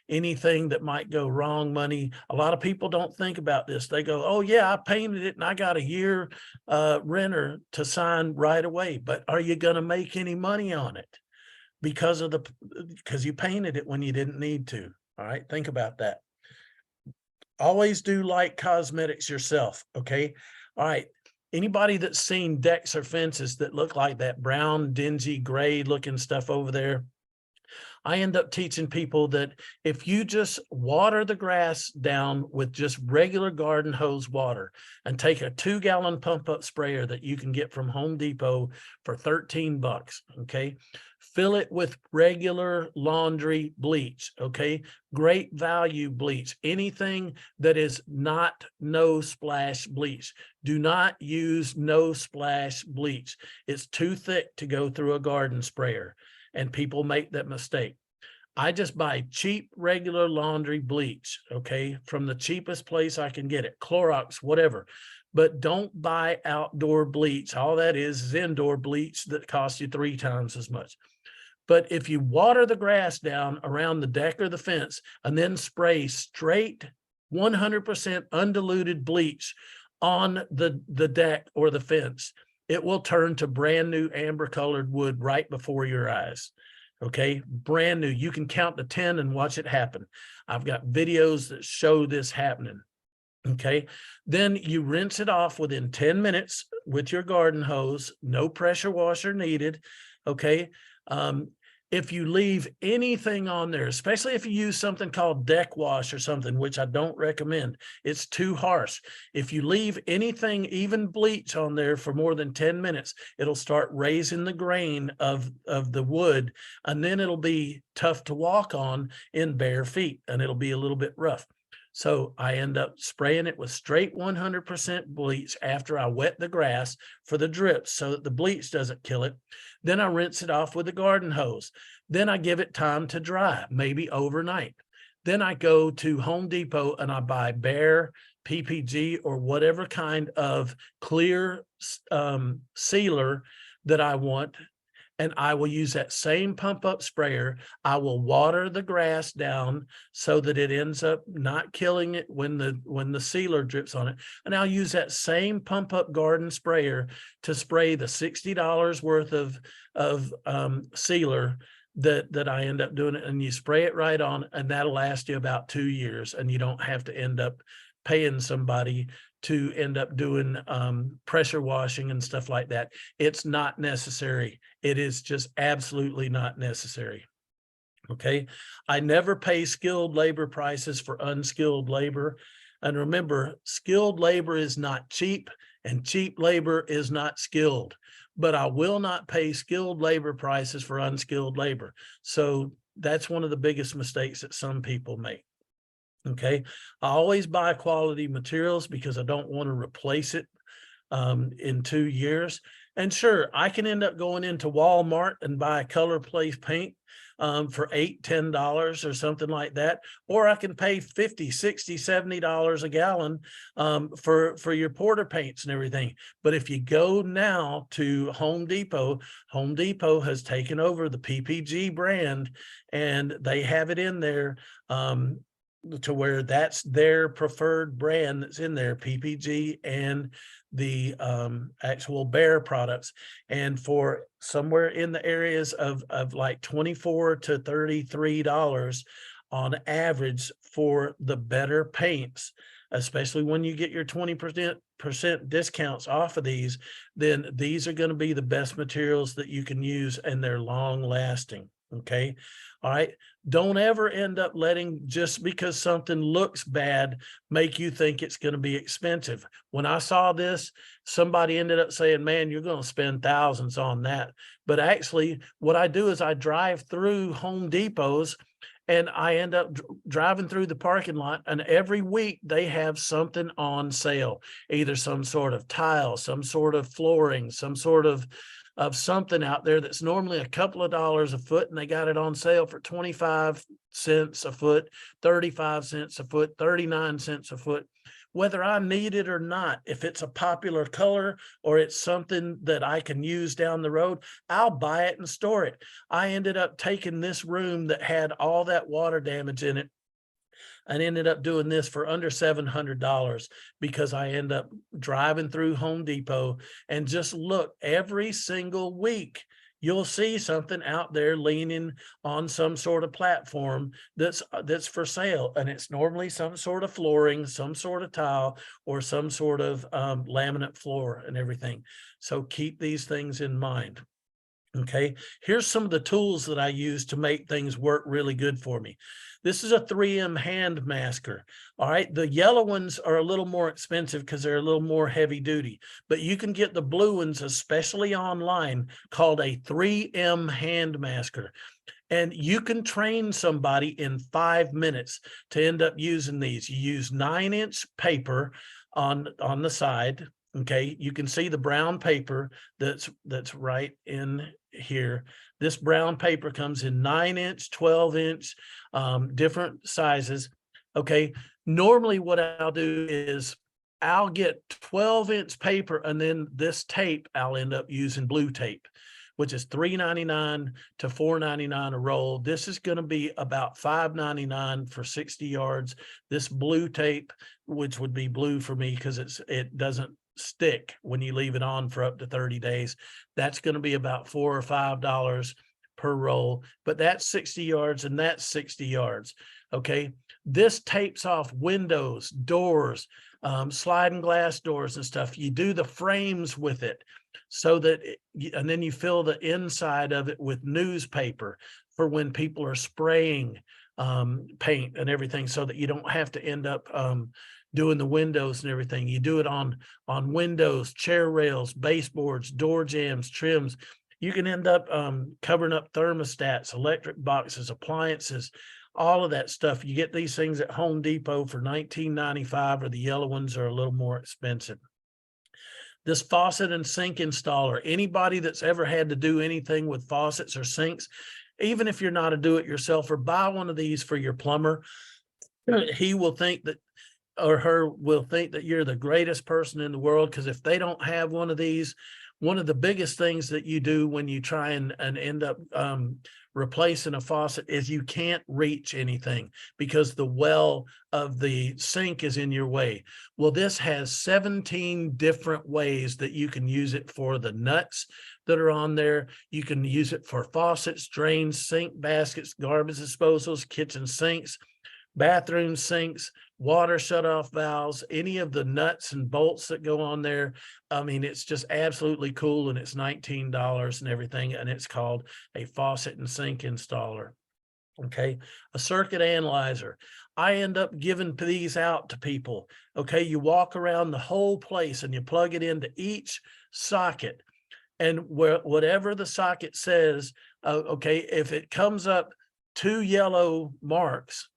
anything that might go wrong money. A lot of people don't think about this. They go, oh yeah, I painted it and I got a year renter to sign right away. But are you going to make any money on it? Because you painted it when you didn't need to. All right, think about that. Always do light cosmetics yourself. Okay. All right. Anybody that's seen decks or fences that look like that brown, dingy, gray looking stuff over there, I end up teaching people that if you just water the grass down with just regular garden hose water and take a 2-gallon pump up sprayer that you can get from Home Depot for $13, okay, fill it with regular laundry bleach, okay, great value bleach, anything that is not no splash bleach. Do not use no splash bleach. It's too thick to go through a garden sprayer. And people make that mistake. I just buy cheap, regular laundry bleach, okay, from the cheapest place I can get it, Clorox, whatever. But don't buy outdoor bleach. All that is indoor bleach that costs you 3 times as much. But if you water the grass down around the deck or the fence and then spray straight 100% undiluted bleach on the deck or the fence, it will turn to brand new amber colored wood right before your eyes. Okay, brand new. You can count to 10 and watch it happen. I've got videos that show this happening. Okay, then you rinse it off within 10 minutes with your garden hose, no pressure washer needed. Okay, if you leave anything on there, especially if you use something called deck wash or something, which I don't recommend, it's too harsh. If you leave anything, even bleach on there for more than 10 minutes, it'll start raising the grain of the wood, and then it'll be tough to walk on in bare feet, and it'll be a little bit rough. So I end up spraying it with straight 100% bleach after I wet the grass for the drips so that the bleach doesn't kill it. Then I rinse it off with the garden hose. Then I give it time to dry, maybe overnight. Then I go to Home Depot and I buy Bear, PPG, or whatever kind of clear sealer that I want. And I will use that same pump up sprayer. I will water the grass down so that it ends up not killing it when the sealer drips on it. And I'll use that same pump up garden sprayer to spray the $60 worth of sealer that I end up doing it. And you spray it right on, and that'll last you about 2 years. And you don't have to end up paying somebody to end up doing pressure washing and stuff like that. It's not necessary. It is just absolutely not necessary. Okay. I never pay skilled labor prices for unskilled labor. And remember, skilled labor is not cheap and cheap labor is not skilled, but I will not pay skilled labor prices for unskilled labor. So that's one of the biggest mistakes that some people make. Okay, I always buy quality materials because I don't want to replace it in 2 years. And sure, I can end up going into Walmart and buy color place paint for $8, $10 or something like that. Or I can pay $50, $60, $70 a gallon for your porter paints and everything. But if you go now to Home Depot has taken over the PPG brand, and they have it in there to where that's their preferred brand that's in there, PPG and the actual Bear products. And for somewhere in the areas of like $24 to $33 on average for the better paints, especially when you get your 20% discounts off of these, then these are going to be the best materials that you can use, and they're long lasting. Okay. All right. Don't ever end up letting, just because something looks bad, make you think it's going to be expensive. When I saw this, somebody ended up saying, man, you're going to spend thousands on that. But actually what I do is I drive through Home Depots, and I end up driving through the parking lot, and every week they have something on sale, either some sort of tile, some sort of flooring, some sort of something out there that's normally a couple of dollars a foot, and they got it on sale for 25 cents a foot, 35 cents a foot, 39 cents a foot. Whether I need it or not, if it's a popular color or it's something that I can use down the road, I'll buy it and store it. I ended up taking this room that had all that water damage in it and ended up doing this for under $700, because I end up driving through Home Depot and just look every single week. You'll see something out there leaning on some sort of platform that's for sale, and it's normally some sort of flooring, some sort of tile, or some sort of laminate floor and everything. So keep these things in mind. Okay, here's some of the tools that I use to make things work really good for me. This is a 3M hand masker. All right, the yellow ones are a little more expensive because they're a little more heavy duty, but you can get the blue ones, especially online, called a 3M hand masker. And you can train somebody in 5 minutes to end up using these. You use 9-inch paper on the side. Okay, you can see the brown paper that's right in here. This brown paper comes in 9-inch, 12-inch, different sizes. Okay, normally what I'll do is I'll get 12-inch paper, and then this tape I'll end up using blue tape, which is $3.99 to $4.99 a roll. This is going to be about $5.99 for 60 yards. This blue tape, which would be blue for me because it doesn't stick when you leave it on for up to 30 days. That's going to be about $4 or $5 per roll, but that's 60 yards and that's 60 yards. Okay. This tapes off windows, doors, sliding glass doors and stuff. You do the frames with it so that, and then you fill the inside of it with newspaper for when people are spraying paint and everything, so that you don't have to end up doing the windows and everything. You do it on windows, chair rails, baseboards, door jambs, trims. You can end up covering up thermostats, electric boxes, appliances, all of that stuff. You get these things at Home Depot for $19.95, or the yellow ones are a little more expensive. This faucet and sink installer, anybody that's ever had to do anything with faucets or sinks, even if you're not a do-it-yourselfer, buy one of these for your plumber. He will think that, or her will think that you're the greatest person in the world, because if they don't have one of these, one of the biggest things that you do when you try and end up replacing a faucet is you can't reach anything because the well of the sink is in your way. Well, this has 17 different ways that you can use it for the nuts that are on there. You can use it for faucets, drains, sink baskets, garbage disposals, kitchen sinks, bathroom sinks, water shutoff valves, any of the nuts and bolts that go on there. I mean, it's just absolutely cool, and it's $19 and everything, and it's called a faucet and sink installer. Okay, a circuit analyzer. I end up giving these out to people. Okay, you walk around the whole place and you plug it into each socket, and whatever the socket says, okay, if it comes up 2 yellow marks,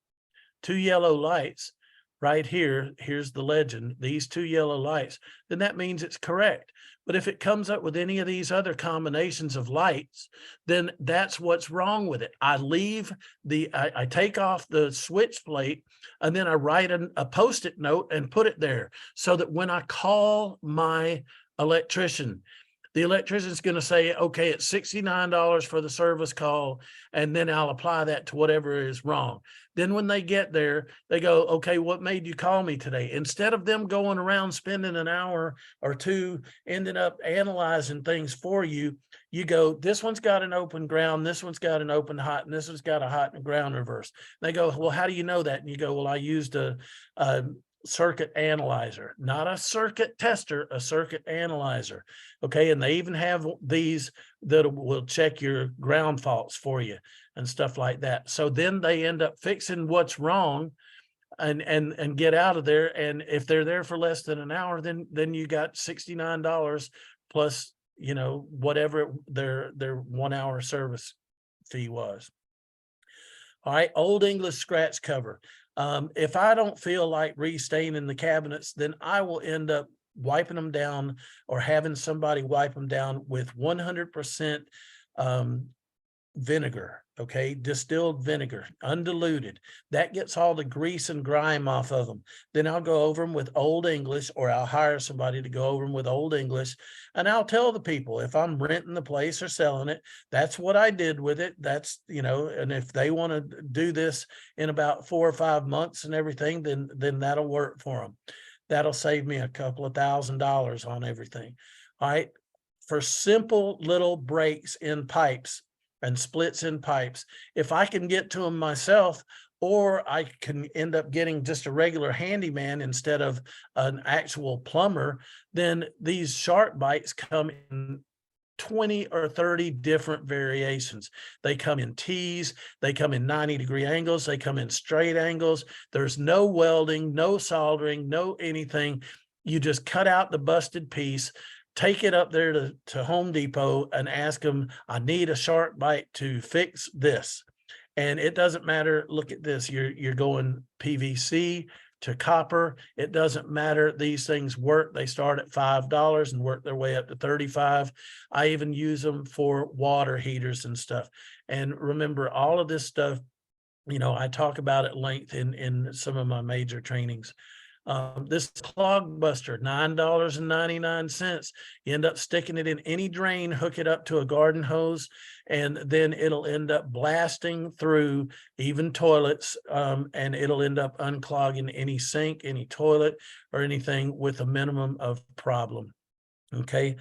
2 yellow lights, right here, here's the legend, these 2 yellow lights, then that means it's correct. But if it comes up with any of these other combinations of lights, then that's what's wrong with it. I leave I take off the switch plate, and then I write a Post-it note and put it there so that when I call my electrician, the electrician's going to say, okay, it's $69 for the service call, and then I'll apply that to whatever is wrong. Then when they get there, they go, okay, what made you call me today? Instead of them going around spending an hour or two, ending up analyzing things for you, you go, this one's got an open ground, this one's got an open hot, and this one's got a hot and ground reverse. They go, well, how do you know that? And you go, well, I used a circuit analyzer, not a circuit tester, a circuit analyzer. Okay. And they even have these that will check your ground faults for you and stuff like that. So then they end up fixing what's wrong and get out of there. And if they're there for less than an hour, then you got $69 plus, you know, whatever their 1 hour service fee was. All right, Old English scratch cover. If I don't feel like restaining the cabinets, then I will end up wiping them down or having somebody wipe them down with 100% vinegar, okay, distilled vinegar, undiluted. That gets all the grease and grime off of them. Then I'll go over them with Old English, or I'll hire somebody to go over them with Old English, and I'll tell the people if I'm renting the place or selling it, that's what I did with it. That's, you know, and if they want to do this in about 4 or 5 months and everything, then that'll work for them. That'll save me a couple of $1,000s on everything. All right, for simple little breaks in pipes and splits in pipes, if I can get to them myself, or I can end up getting just a regular handyman instead of an actual plumber, then these shark bites come in 20 or 30 different variations. They come in T's, they come in 90-degree angles, they come in straight angles. There's no welding, no soldering, no anything. You just cut out the busted piece, take it up there to Home Depot and ask them, I need a shark bite to fix this. And it doesn't matter. Look at this. You're going PVC to copper. It doesn't matter. These things work. They start at $5 and work their way up to $35. I even use them for water heaters and stuff. And remember, all of this stuff, you know, I talk about at length in some of my major trainings. This clog buster, $9.99. You end up sticking it in any drain, hook it up to a garden hose, and then it'll end up blasting through even toilets, and it'll end up unclogging any sink, any toilet, or anything with a minimum of problem. Okay.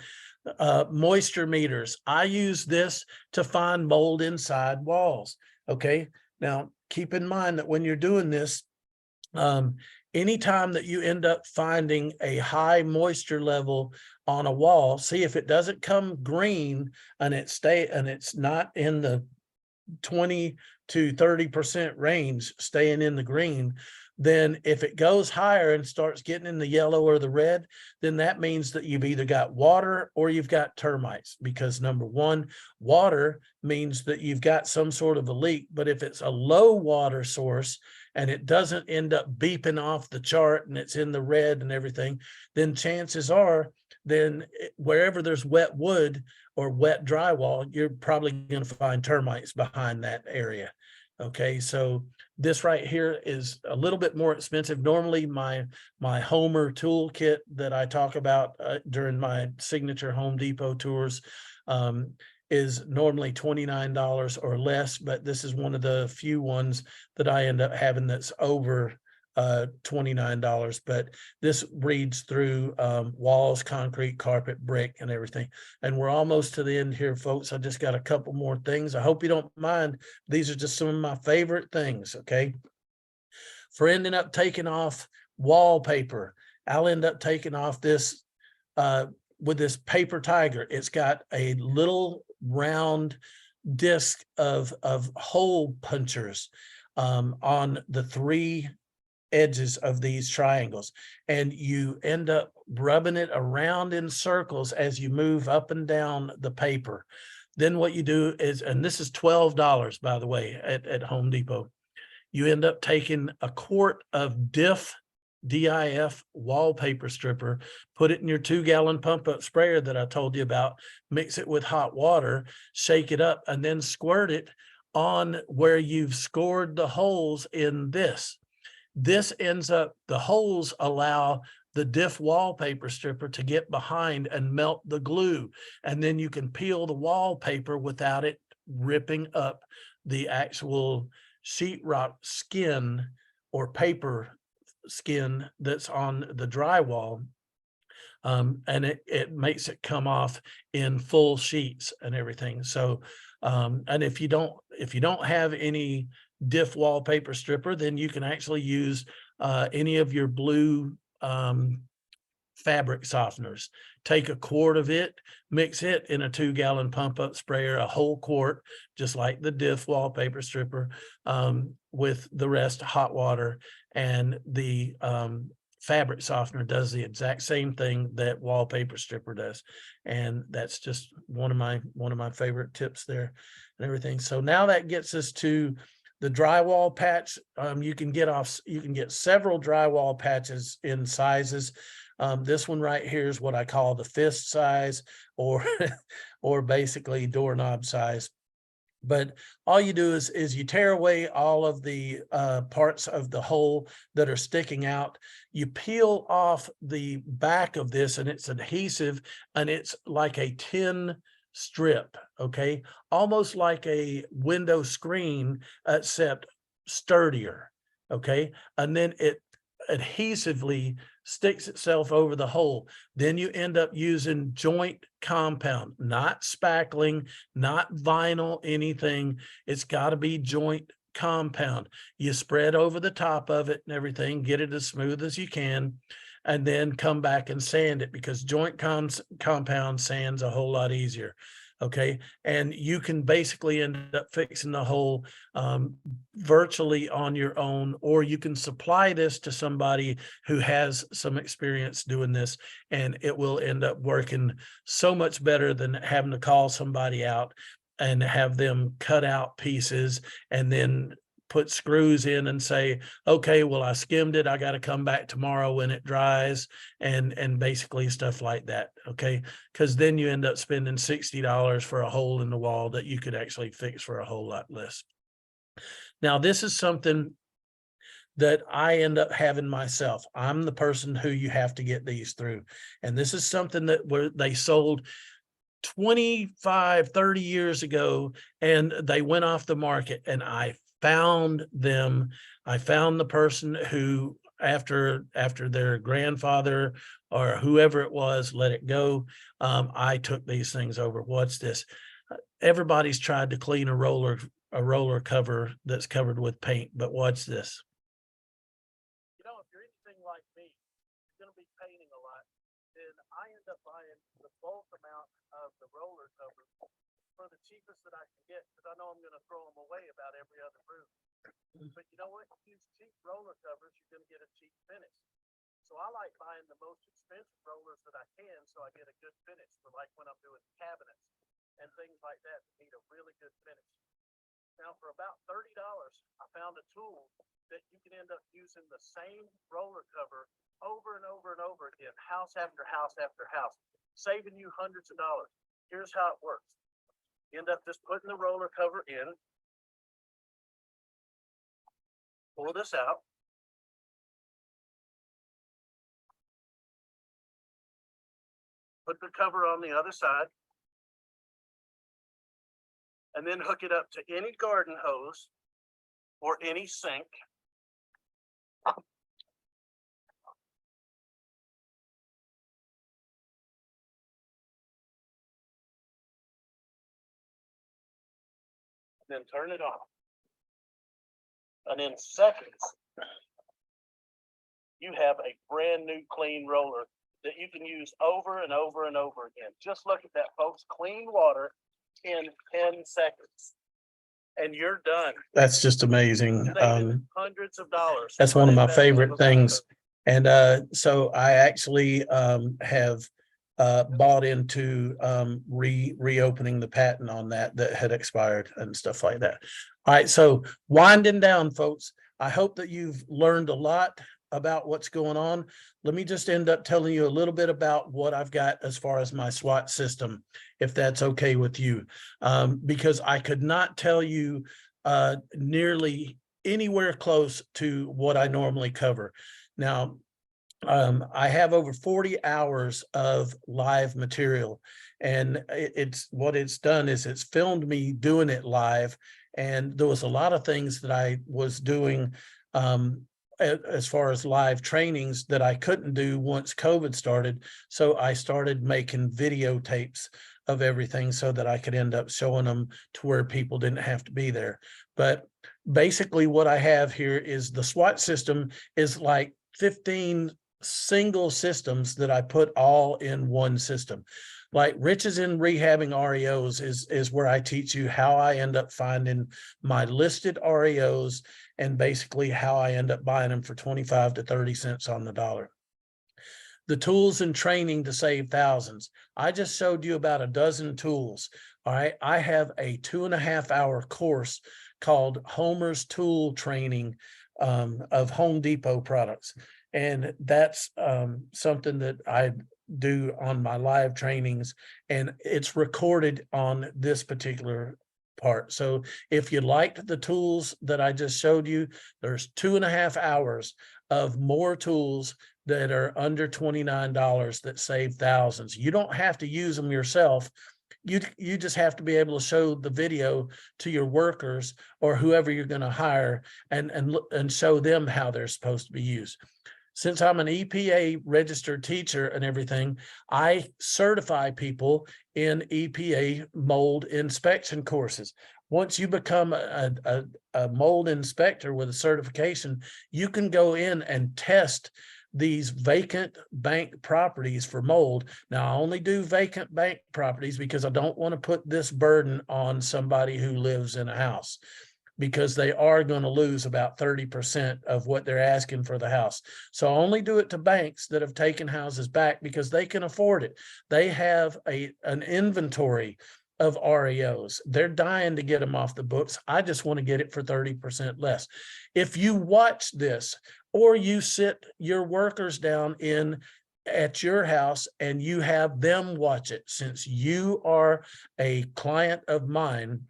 Moisture meters. I use this to find mold inside walls. Okay. Now, keep in mind that when you're doing this, anytime that you end up finding a high moisture level on a wall, see if it doesn't come green and it's not in the 20 to 30% range, staying in the green, then if it goes higher and starts getting in the yellow or the red, then that means that you've either got water or you've got termites, because number one, water means that you've got some sort of a leak. But if it's a low water source and it doesn't end up beeping off the chart and it's in the red and everything, then chances are, then wherever there's wet wood or wet drywall, you're probably going to find termites behind that area. Okay, so this right here is a little bit more expensive. Normally my Homer toolkit that I talk about during my signature Home Depot tours is normally $29 or less, but this is one of the few ones that I end up having that's over $29. But this reads through walls, concrete, carpet, brick, and everything. And we're almost to the end here, folks. I just got a couple more things. I hope you don't mind. These are just some of my favorite things. Okay, for ending up taking off wallpaper, I'll end up taking off this with this paper tiger. It's got a little round disc of hole punchers on the 3 edges of these triangles, and you end up rubbing it around in circles as you move up and down the paper. Then what you do is, and this is $12, by the way, at Home Depot, you end up taking a quart of Diff DIF wallpaper stripper, put it in your 2-gallon pump up sprayer that I told you about, mix it with hot water, shake it up, and then squirt it on where you've scored the holes in this. This ends up, the holes allow the diff wallpaper stripper to get behind and melt the glue. And then you can peel the wallpaper without it ripping up the actual sheetrock skin or paper skin that's on the drywall. And it makes it come off in full sheets and everything. So, and if you don't have any diff wallpaper stripper, then you can actually use any of your blue fabric softeners. Take a quart of it, mix it in a 2-gallon pump up sprayer, a whole quart, just like the diff wallpaper stripper, with the rest hot water, and the fabric softener does the exact same thing that wallpaper stripper does. And that's just one of my favorite tips there and everything. So now that gets us to the drywall patch. You can get several drywall patches in sizes. This one right here is what I call the fist size, or or basically doorknob size. But all you do is you tear away all of the parts of the hole that are sticking out. You peel off the back of this, and it's adhesive, and it's like a tin strip, okay? Almost like a window screen, except sturdier, okay? And then it adhesively sticks itself over the hole. Then you end up using joint compound, not spackling, not vinyl, anything. It's got to be joint compound. You spread over the top of it and everything, get it as smooth as you can, and then come back and sand it, because joint compound sands a whole lot easier. Okay, and you can basically end up fixing the hole virtually on your own, or you can supply this to somebody who has some experience doing this, and it will end up working so much better than having to call somebody out and have them cut out pieces and then put screws in and say, okay, well, I skimmed it, I got to come back tomorrow when it dries, and basically stuff like that. Okay, because then you end up spending $60 for a hole in the wall that you could actually fix for a whole lot less. Now, this is something that I end up having myself. I'm the person who you have to get these through, and this is something that they sold 25, 30 years ago, and they went off the market, and I found them. I found the person who, after their grandfather or whoever it was let it go, I took these things over. What's this? Everybody's tried to clean a roller cover that's covered with paint, but what's this? You know, if you're anything like me, you're going to be painting a lot, then I end up buying the bulk amount of the roller cover for the cheapest that I can get, because I know I'm going to throw them away about every other room. But you know what? You use cheap roller covers, you're going to get a cheap finish. So I like buying the most expensive rollers that I can, so I get a good finish for, like, when I'm doing cabinets and things like that need a really good finish. Now, for about $30, I found a tool that you can end up using the same roller cover over and over and over again, house after house after house, saving you hundreds of dollars. Here's how it works. You end up just putting the roller cover in, pull this out, put the cover on the other side, and then hook it up to any garden hose or any sink. Then turn it off. And in seconds, you have a brand new clean roller that you can use over and over and over again. Just look at that, folks. Clean water in 10 seconds. And you're done. That's just amazing. Hundreds of dollars. That's one of my favorite things. And so I actually have bought into reopening the patent on that had expired and stuff like that. All right, so winding down, folks. I hope that you've learned a lot. about what's going on, let me just end up telling you a little bit about what I've got as far as my SWOT system, if that's okay with you. Because I could not tell you nearly anywhere close to what I normally cover. Now, I have over 40 hours of live material, and it's what it's done is it's filmed me doing it live. And there was a lot of things that I was doing as far as live trainings that I couldn't do once COVID started. So I started making videotapes of everything so that I could end up showing them to where people didn't have to be there. But basically what I have here is the SWOT system is like 15 single systems that I put all in one system. Like Riches in Rehabbing REOs is where I teach you how I end up finding my listed REOs and basically how I end up buying them for 25 to 30 cents on the dollar. The tools and training to save thousands. I just showed you about a dozen tools. All right. I have a 2.5-hour course called Homer's Tool Training of Home Depot products. And that's something that I do on my live trainings, and it's recorded on this particular part. So if you liked the tools that I just showed you, there's 2.5 hours of more tools that are under $29 that save thousands. You don't have to use them yourself. You just have to be able to show the video to your workers or whoever you're going to hire and show them how they're supposed to be used. Since I'm an EPA registered teacher and everything, I certify people in EPA mold inspection courses. Once you become a mold inspector with a certification, you can go in and test these vacant bank properties for mold. Now, I only do vacant bank properties because I don't want to put this burden on somebody who lives in a house, because they are going to lose about 30% of what they're asking for the house. So I only do it to banks that have taken houses back because they can afford it. They have an inventory of REOs. They're dying to get them off the books. I just want to get it for 30% less. If you watch this, or you sit your workers down at your house and you have them watch it, since you are a client of mine,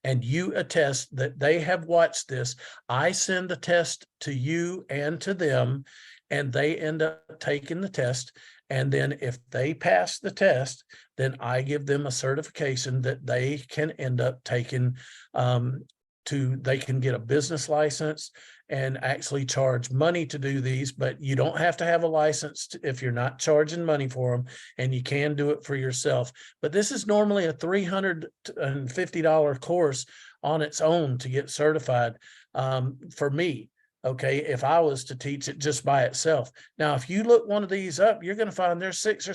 and you attest that they have watched this, I send the test to you and to them, and they end up taking the test. And then if they pass the test, then I give them a certification that they can end up taking they can get a business license and actually charge money to do these, but you don't have to have a license if you're not charging money for them, and you can do it for yourself. But this is normally a $350 course on its own to get certified for me. Okay, if I was to teach it just by itself. Now, if you look one of these up, you're going to find there's $600 or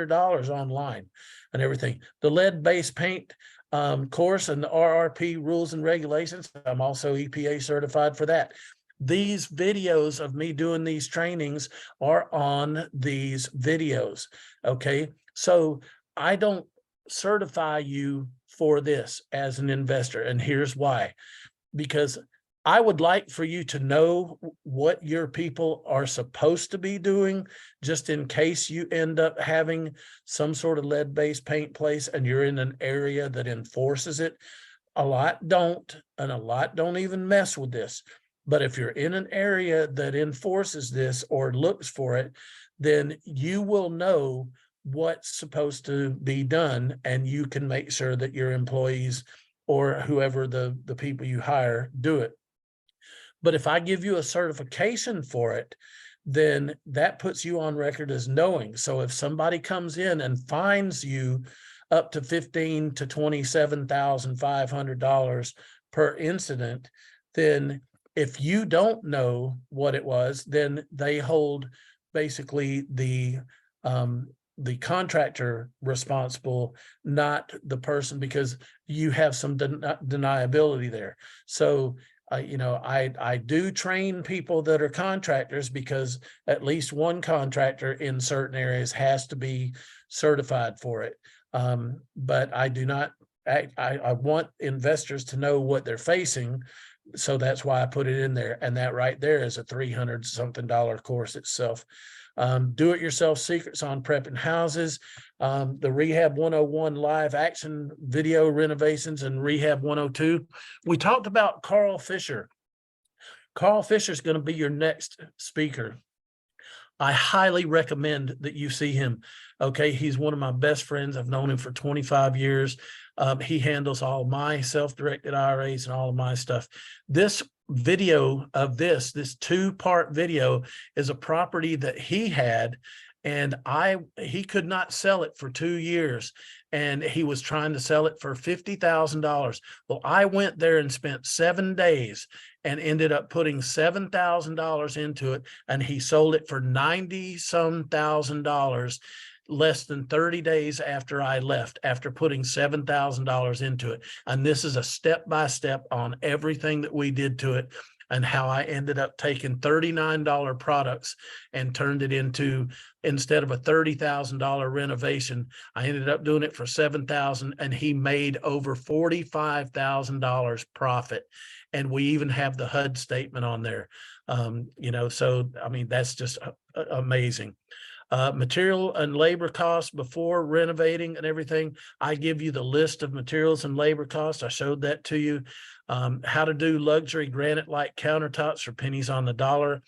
$700 online and everything. The lead-based paint course and the RRP rules and regulations, I'm also EPA certified for that. These videos of me doing these trainings are on these videos. Okay, so I don't certify you for this as an investor, and here's why. Because I would like for you to know what your people are supposed to be doing, just in case you end up having some sort of lead-based paint place and you're in an area that enforces it. A lot don't, and a lot don't even mess with this. But if you're in an area that enforces this or looks for it, then you will know what's supposed to be done, and you can make sure that your employees or whoever the people you hire do it. But if I give you a certification for it, then that puts you on record as knowing. So if somebody comes in and fines you up to $15,000 to $27,500 per incident, then if you don't know what it was, then they hold basically the contractor responsible, not the person, because you have some deniability there. So I do train people that are contractors, because at least one contractor in certain areas has to be certified for it. But I do not, I want investors to know what they're facing, So that's why I put it in there. And that right there is a $300 something course itself. Do-it-yourself secrets on prepping houses, the Rehab 101 live action video renovations, and Rehab 102. We talked about Carl Fisher. Carl Fisher is going to be your next speaker. I highly recommend that you see him. Okay, he's one of my best friends. I've known him for 25 years. He handles all my self-directed IRAs and all of my stuff. This video of this 2-part video is a property that he had, and he could not sell it for 2 years, and he was trying to sell it for $50,000. Well, I went there and spent 7 days and ended up putting $7,000 into it, and he sold it for $90-some thousand less than 30 days after I left, after putting $7,000 into it. And this is a step-by-step on everything that we did to it, and how I ended up taking $39 products and turned it into, instead of a $30,000 renovation, I ended up doing it for $7,000, and he made over $45,000 profit. And we even have the HUD statement on there. So, I mean, that's just amazing. Material and labor costs before renovating and everything. I give you the list of materials and labor costs. I showed that to you. How to do luxury granite-like countertops for pennies on the dollar.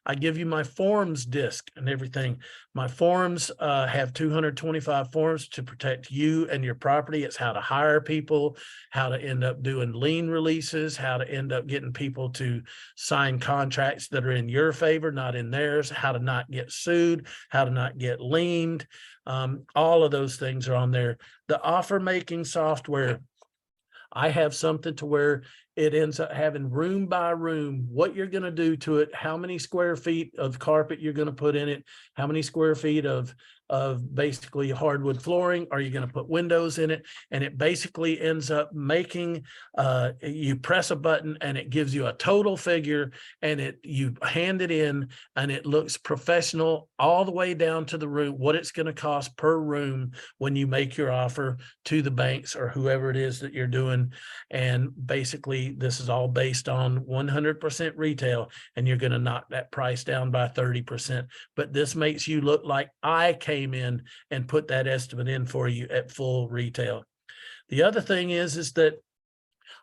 I give you my forms disc and everything. My forms have 225 forms to protect you and your property. It's how to hire people, how to end up doing lien releases, how to end up getting people to sign contracts that are in your favor, not in theirs, how to not get sued, how to not get liened. All of those things are on there. The offer making software, I have something to where it ends up having room by room, what you're going to do to it, how many square feet of carpet you're going to put in it, how many square feet of basically hardwood flooring are you going to put windows in it. And it basically ends up making, you press a button and it gives you a total figure, and you hand it in, and it looks professional all the way down to the room, what it's going to cost per room when you make your offer to the banks or whoever it is that you're doing. And basically this is all based on 100% retail, and you're going to knock that price down by 30%. But this makes you look like I came in and put that estimate in for you at full retail. The other thing is that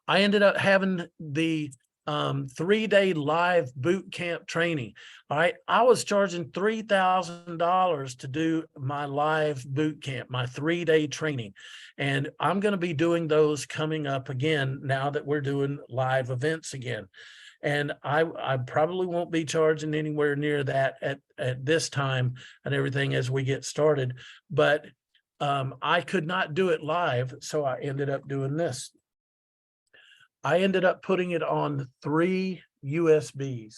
I ended up having the 3-day live boot camp training. All right, I was charging $3,000 to do my live boot camp, my 3-day training, and I'm going to be doing those coming up again now that we're doing live events again. And I probably won't be charging anywhere near that at this time and everything as we get started, but I could not do it live, so I ended up doing this. I ended up putting it on 3 USBs.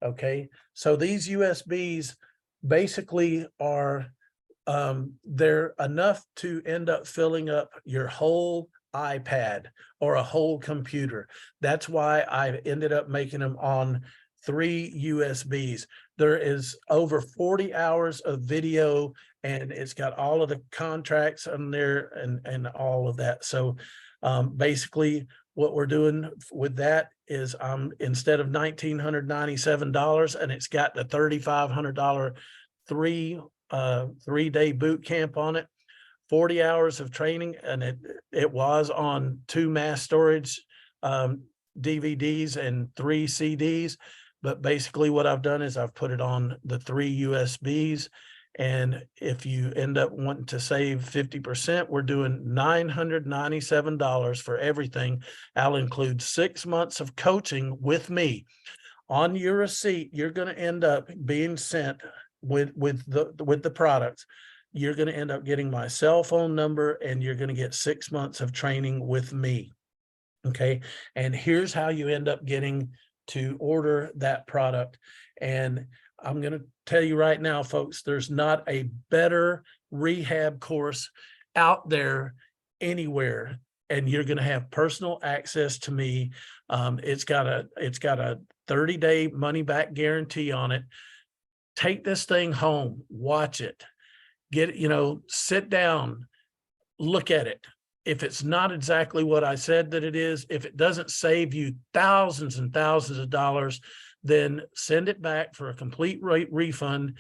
Okay, so these USBs basically are, they're enough to end up filling up your whole iPad or a whole computer. That's why I ended up making them on 3 USBs. There is over 40 hours of video, and it's got all of the contracts on there and all of that. So basically what we're doing with that is instead of $1,997, and it's got the $3,500 3-day boot camp on it, 40 hours of training, and it was on 2 mass storage DVDs and 3 CDs. But basically what I've done is I've put it on the 3 USBs. And if you end up wanting to save 50%, we're doing $997 for everything. I'll include 6 months of coaching with me. On your receipt, you're going to end up being sent with the products. You're going to end up getting my cell phone number, and you're going to get 6 months of training with me. Okay. And here's how you end up getting to order that product. And I'm going to tell you right now, folks, there's not a better rehab course out there anywhere. And you're going to have personal access to me. It's got a 30-day money back guarantee on it. Take this thing home, watch it, sit down, look at it, if it's not exactly what I said that it is, if it doesn't save you thousands and thousands of dollars, then send it back for a complete refund.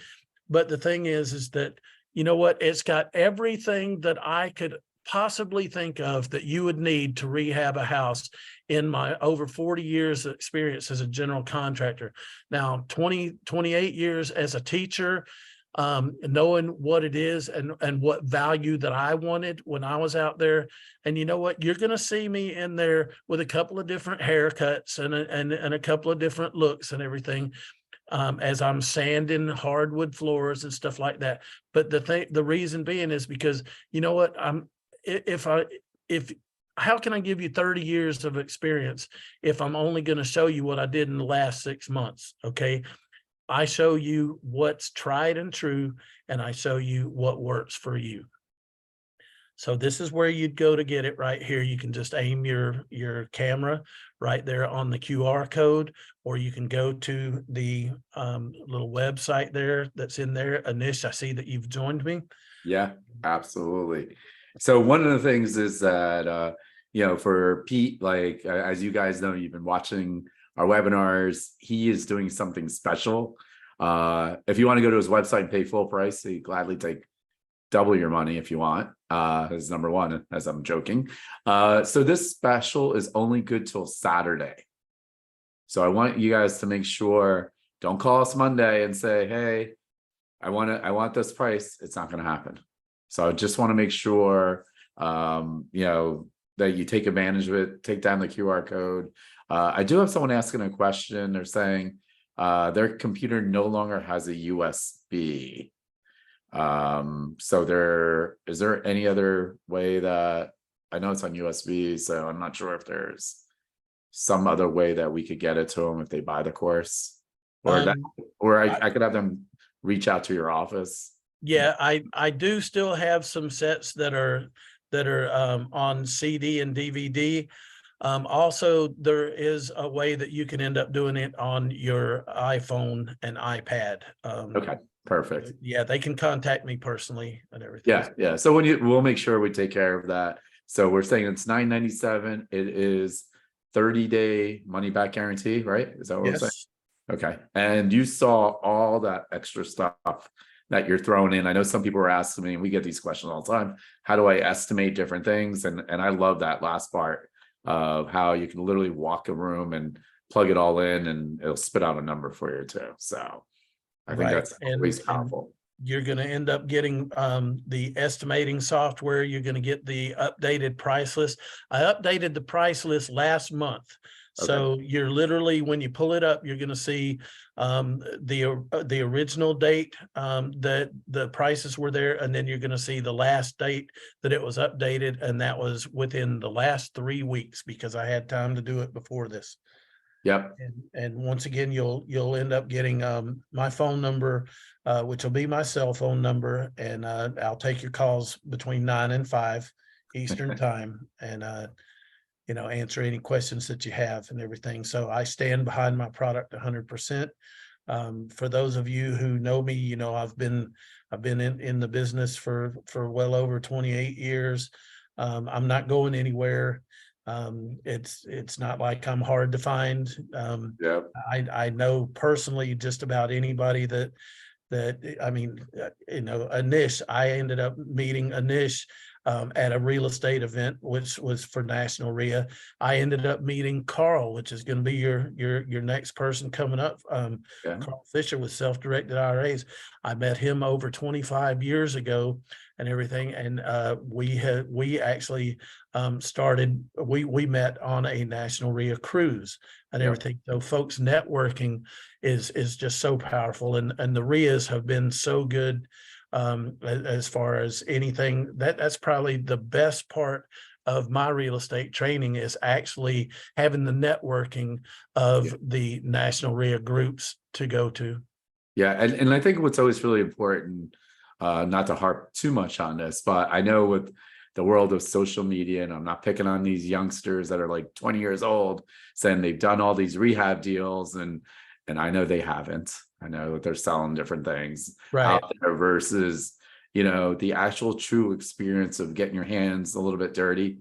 But the thing is that, you know what? It's got everything that I could possibly think of that you would need to rehab a house in my over 40 years of experience as a general contractor. Now, 28 years as a teacher, knowing what it is and what value that I wanted when I was out there. And you know what? You're going to see me in there with a couple of different haircuts and a couple of different looks and everything, as I'm sanding hardwood floors and stuff like that. But the reason being is because, you know what? How can I give you 30 years of experience if I'm only going to show you what I did in the last 6 months? Okay. I show you what's tried and true, and I show you what works for you. So this is where you'd go to get it right here. You can just aim your camera right there on the QR code, or you can go to the little website there that's in there. Anish, I see that you've joined me. Yeah, absolutely. So one of the things is that, for Pete, like, as you guys know, you've been watching our webinars, he is doing something special. If you want to go to his website and pay full price, he'd gladly take double your money if you want, as number one, as I'm joking. So this special is only good till Saturday. So I want you guys to make sure, don't call us Monday and say, hey, I want this price. It's not going to happen. So I just want to make sure, that you take advantage of it, take down the QR code. I do have someone asking a question. They're saying their computer no longer has a USB. So is there any other way that, I know it's on USB, so I'm not sure if there's some other way that we could get it to them if they buy the course, or I could have them reach out to your office. Yeah, I do still have some sets that are on CD and DVD. Also, there is a way that you can end up doing it on your iPhone and iPad. Okay, perfect. Yeah, they can contact me personally and everything. Yeah. So we'll make sure we take care of that. So we're saying it's $9.97. It is 30-day money back guarantee, right? Is that what we're saying? Okay. And you saw all that extra stuff that you're throwing in. I know some people are asking me, and we get these questions all the time, how do I estimate different things? And I love that last part of how you can literally walk a room and plug it all in and it'll spit out a number for you too. So I think that's always powerful. You're going to end up getting the estimating software. You're going to get the updated price list. I updated the price list last month. So you're literally, when you pull it up, you're going to see the original date that the prices were there, and then you're going to see the last date that it was updated, and that was within the last 3 weeks because I had time to do it before this. Yep. And once again, you'll end up getting my phone number, which will be my cell phone number, and I'll take your calls between 9 and 5 Eastern time, and answer any questions that you have and everything. So I stand behind my product 100%. For those of you who know me, I've been in the business for well over 28 years. I'm not going anywhere. It's not like I'm hard to find. I know personally just about anybody that Anish, I ended up meeting Anish at a real estate event, which was for National Ria. I ended up meeting Carl, which is going to be your next person coming up. Carl Fisher with Self-Directed IRAs. I met him over 25 years ago and everything. And we actually we met on a National Ria cruise and everything. So folks, networking is just so powerful. And the Rias have been so good. As far as anything, that's probably the best part of my real estate training is actually having the networking of the National RIA groups to go to. Yeah, and I think what's always really important, not to harp too much on this, but I know with the world of social media, and I'm not picking on these youngsters that are like 20 years old saying they've done all these rehab deals, and I know they haven't. I know that they're selling different things out there versus, you know, the actual true experience of getting your hands a little bit dirty.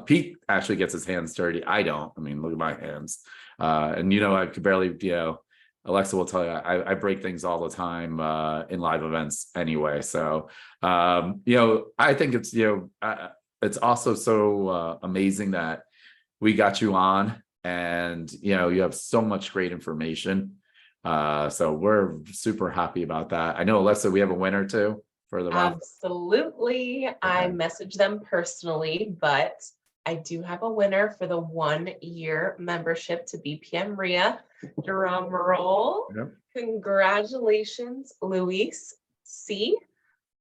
Pete actually gets his hands dirty. I don't. I mean, look at my hands. And you know, I could barely, you know, Alexa will tell you I break things all the time in live events anyway. So you know, I think it's, you know, it's also so amazing that we got you on, and you know, you have so much great information. So we're super happy about that. I know, Alexa, we have a winner too for the raffle. Absolutely. I Okay. messaged them personally, but I do have a winner for the 1-year membership to BPM Ria. Drum roll. Yep. Congratulations, Luis C.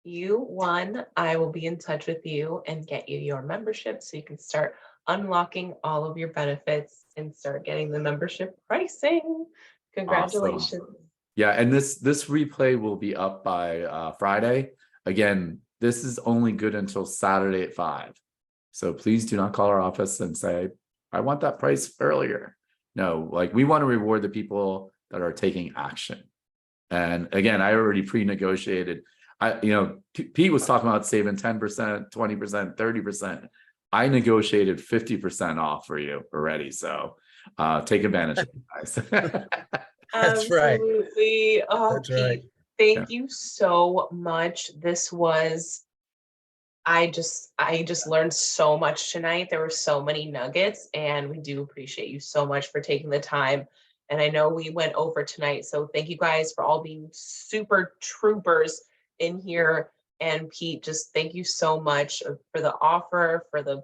You won. I will be in touch with you and get you your membership so you can start unlocking all of your benefits and start getting the membership pricing. Congratulations. Awesome. Yeah, and this replay will be up by Friday. Again, this is only good until Saturday at 5. So please do not call our office and say, I want that price earlier. No, like, we want to reward the people that are taking action. And again, I already pre-negotiated. You know, Pete was talking about saving 10%, 20%, 30%. I negotiated 50% off for you already. So take advantage of it, guys. That's right. Absolutely. Oh, That's right. Pete, thank you so much. This was, I just learned so much tonight. There were so many nuggets, and we do appreciate you so much for taking the time. And I know we went over tonight, so thank you guys for all being super troopers in here. And Pete, just thank you so much for the offer, for the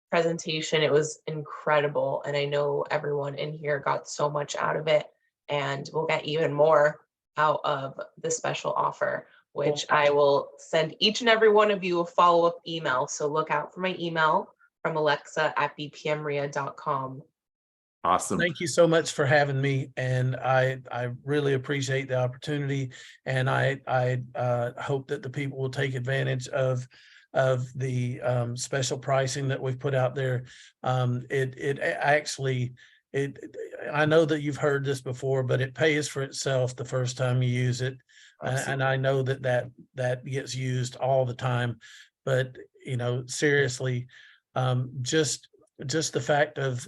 presentation. It was incredible. And I know everyone in here got so much out of it, and we'll get even more out of the special offer, which I will send each and every one of you a follow-up email. So look out for my email from Alexa at bpmria.com. Awesome. Thank you so much for having me, and I really appreciate the opportunity, and I hope that the people will take advantage of the special pricing that we've put out there. It actually, I know that you've heard this before, but it pays for itself the first time you use it. And I know that gets used all the time, but you know, seriously, just the fact of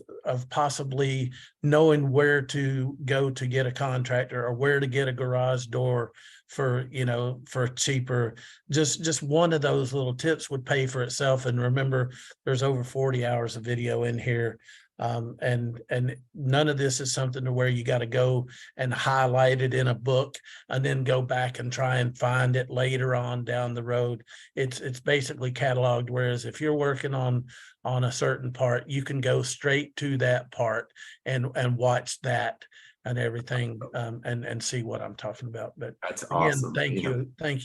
possibly knowing where to go to get a contractor, or where to get a garage door for, you know, for cheaper, just one of those little tips would pay for itself. And remember, there's over 40 hours of video in here. And none of this is something to where you got to go and highlight it in a book and then go back and try and find it later on down the road. It's basically cataloged. Whereas if you're working on a certain part, you can go straight to that part and watch that and everything, and see what I'm talking about. But That's again, awesome. thank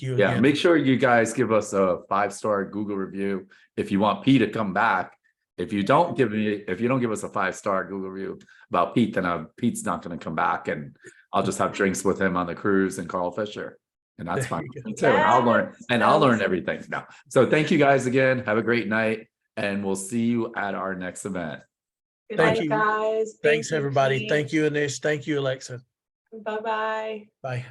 you Yeah, again. make sure you guys give us a 5-star Google review if you want Pete to come back. If you don't give us a 5-star Google review about Pete, then Pete's not going to come back, and I'll just have drinks with him on the cruise and Carl Fisher, and that's There fine you with go. me too. And I'll learn Yes. everything now. So thank you guys again. Have a great night, and we'll see you at our next event. Good Thank night, you. guys. Thanks, Thank you, everybody. Pete. Thank you, Anish. Thank you, Alexa. Bye-bye. Bye.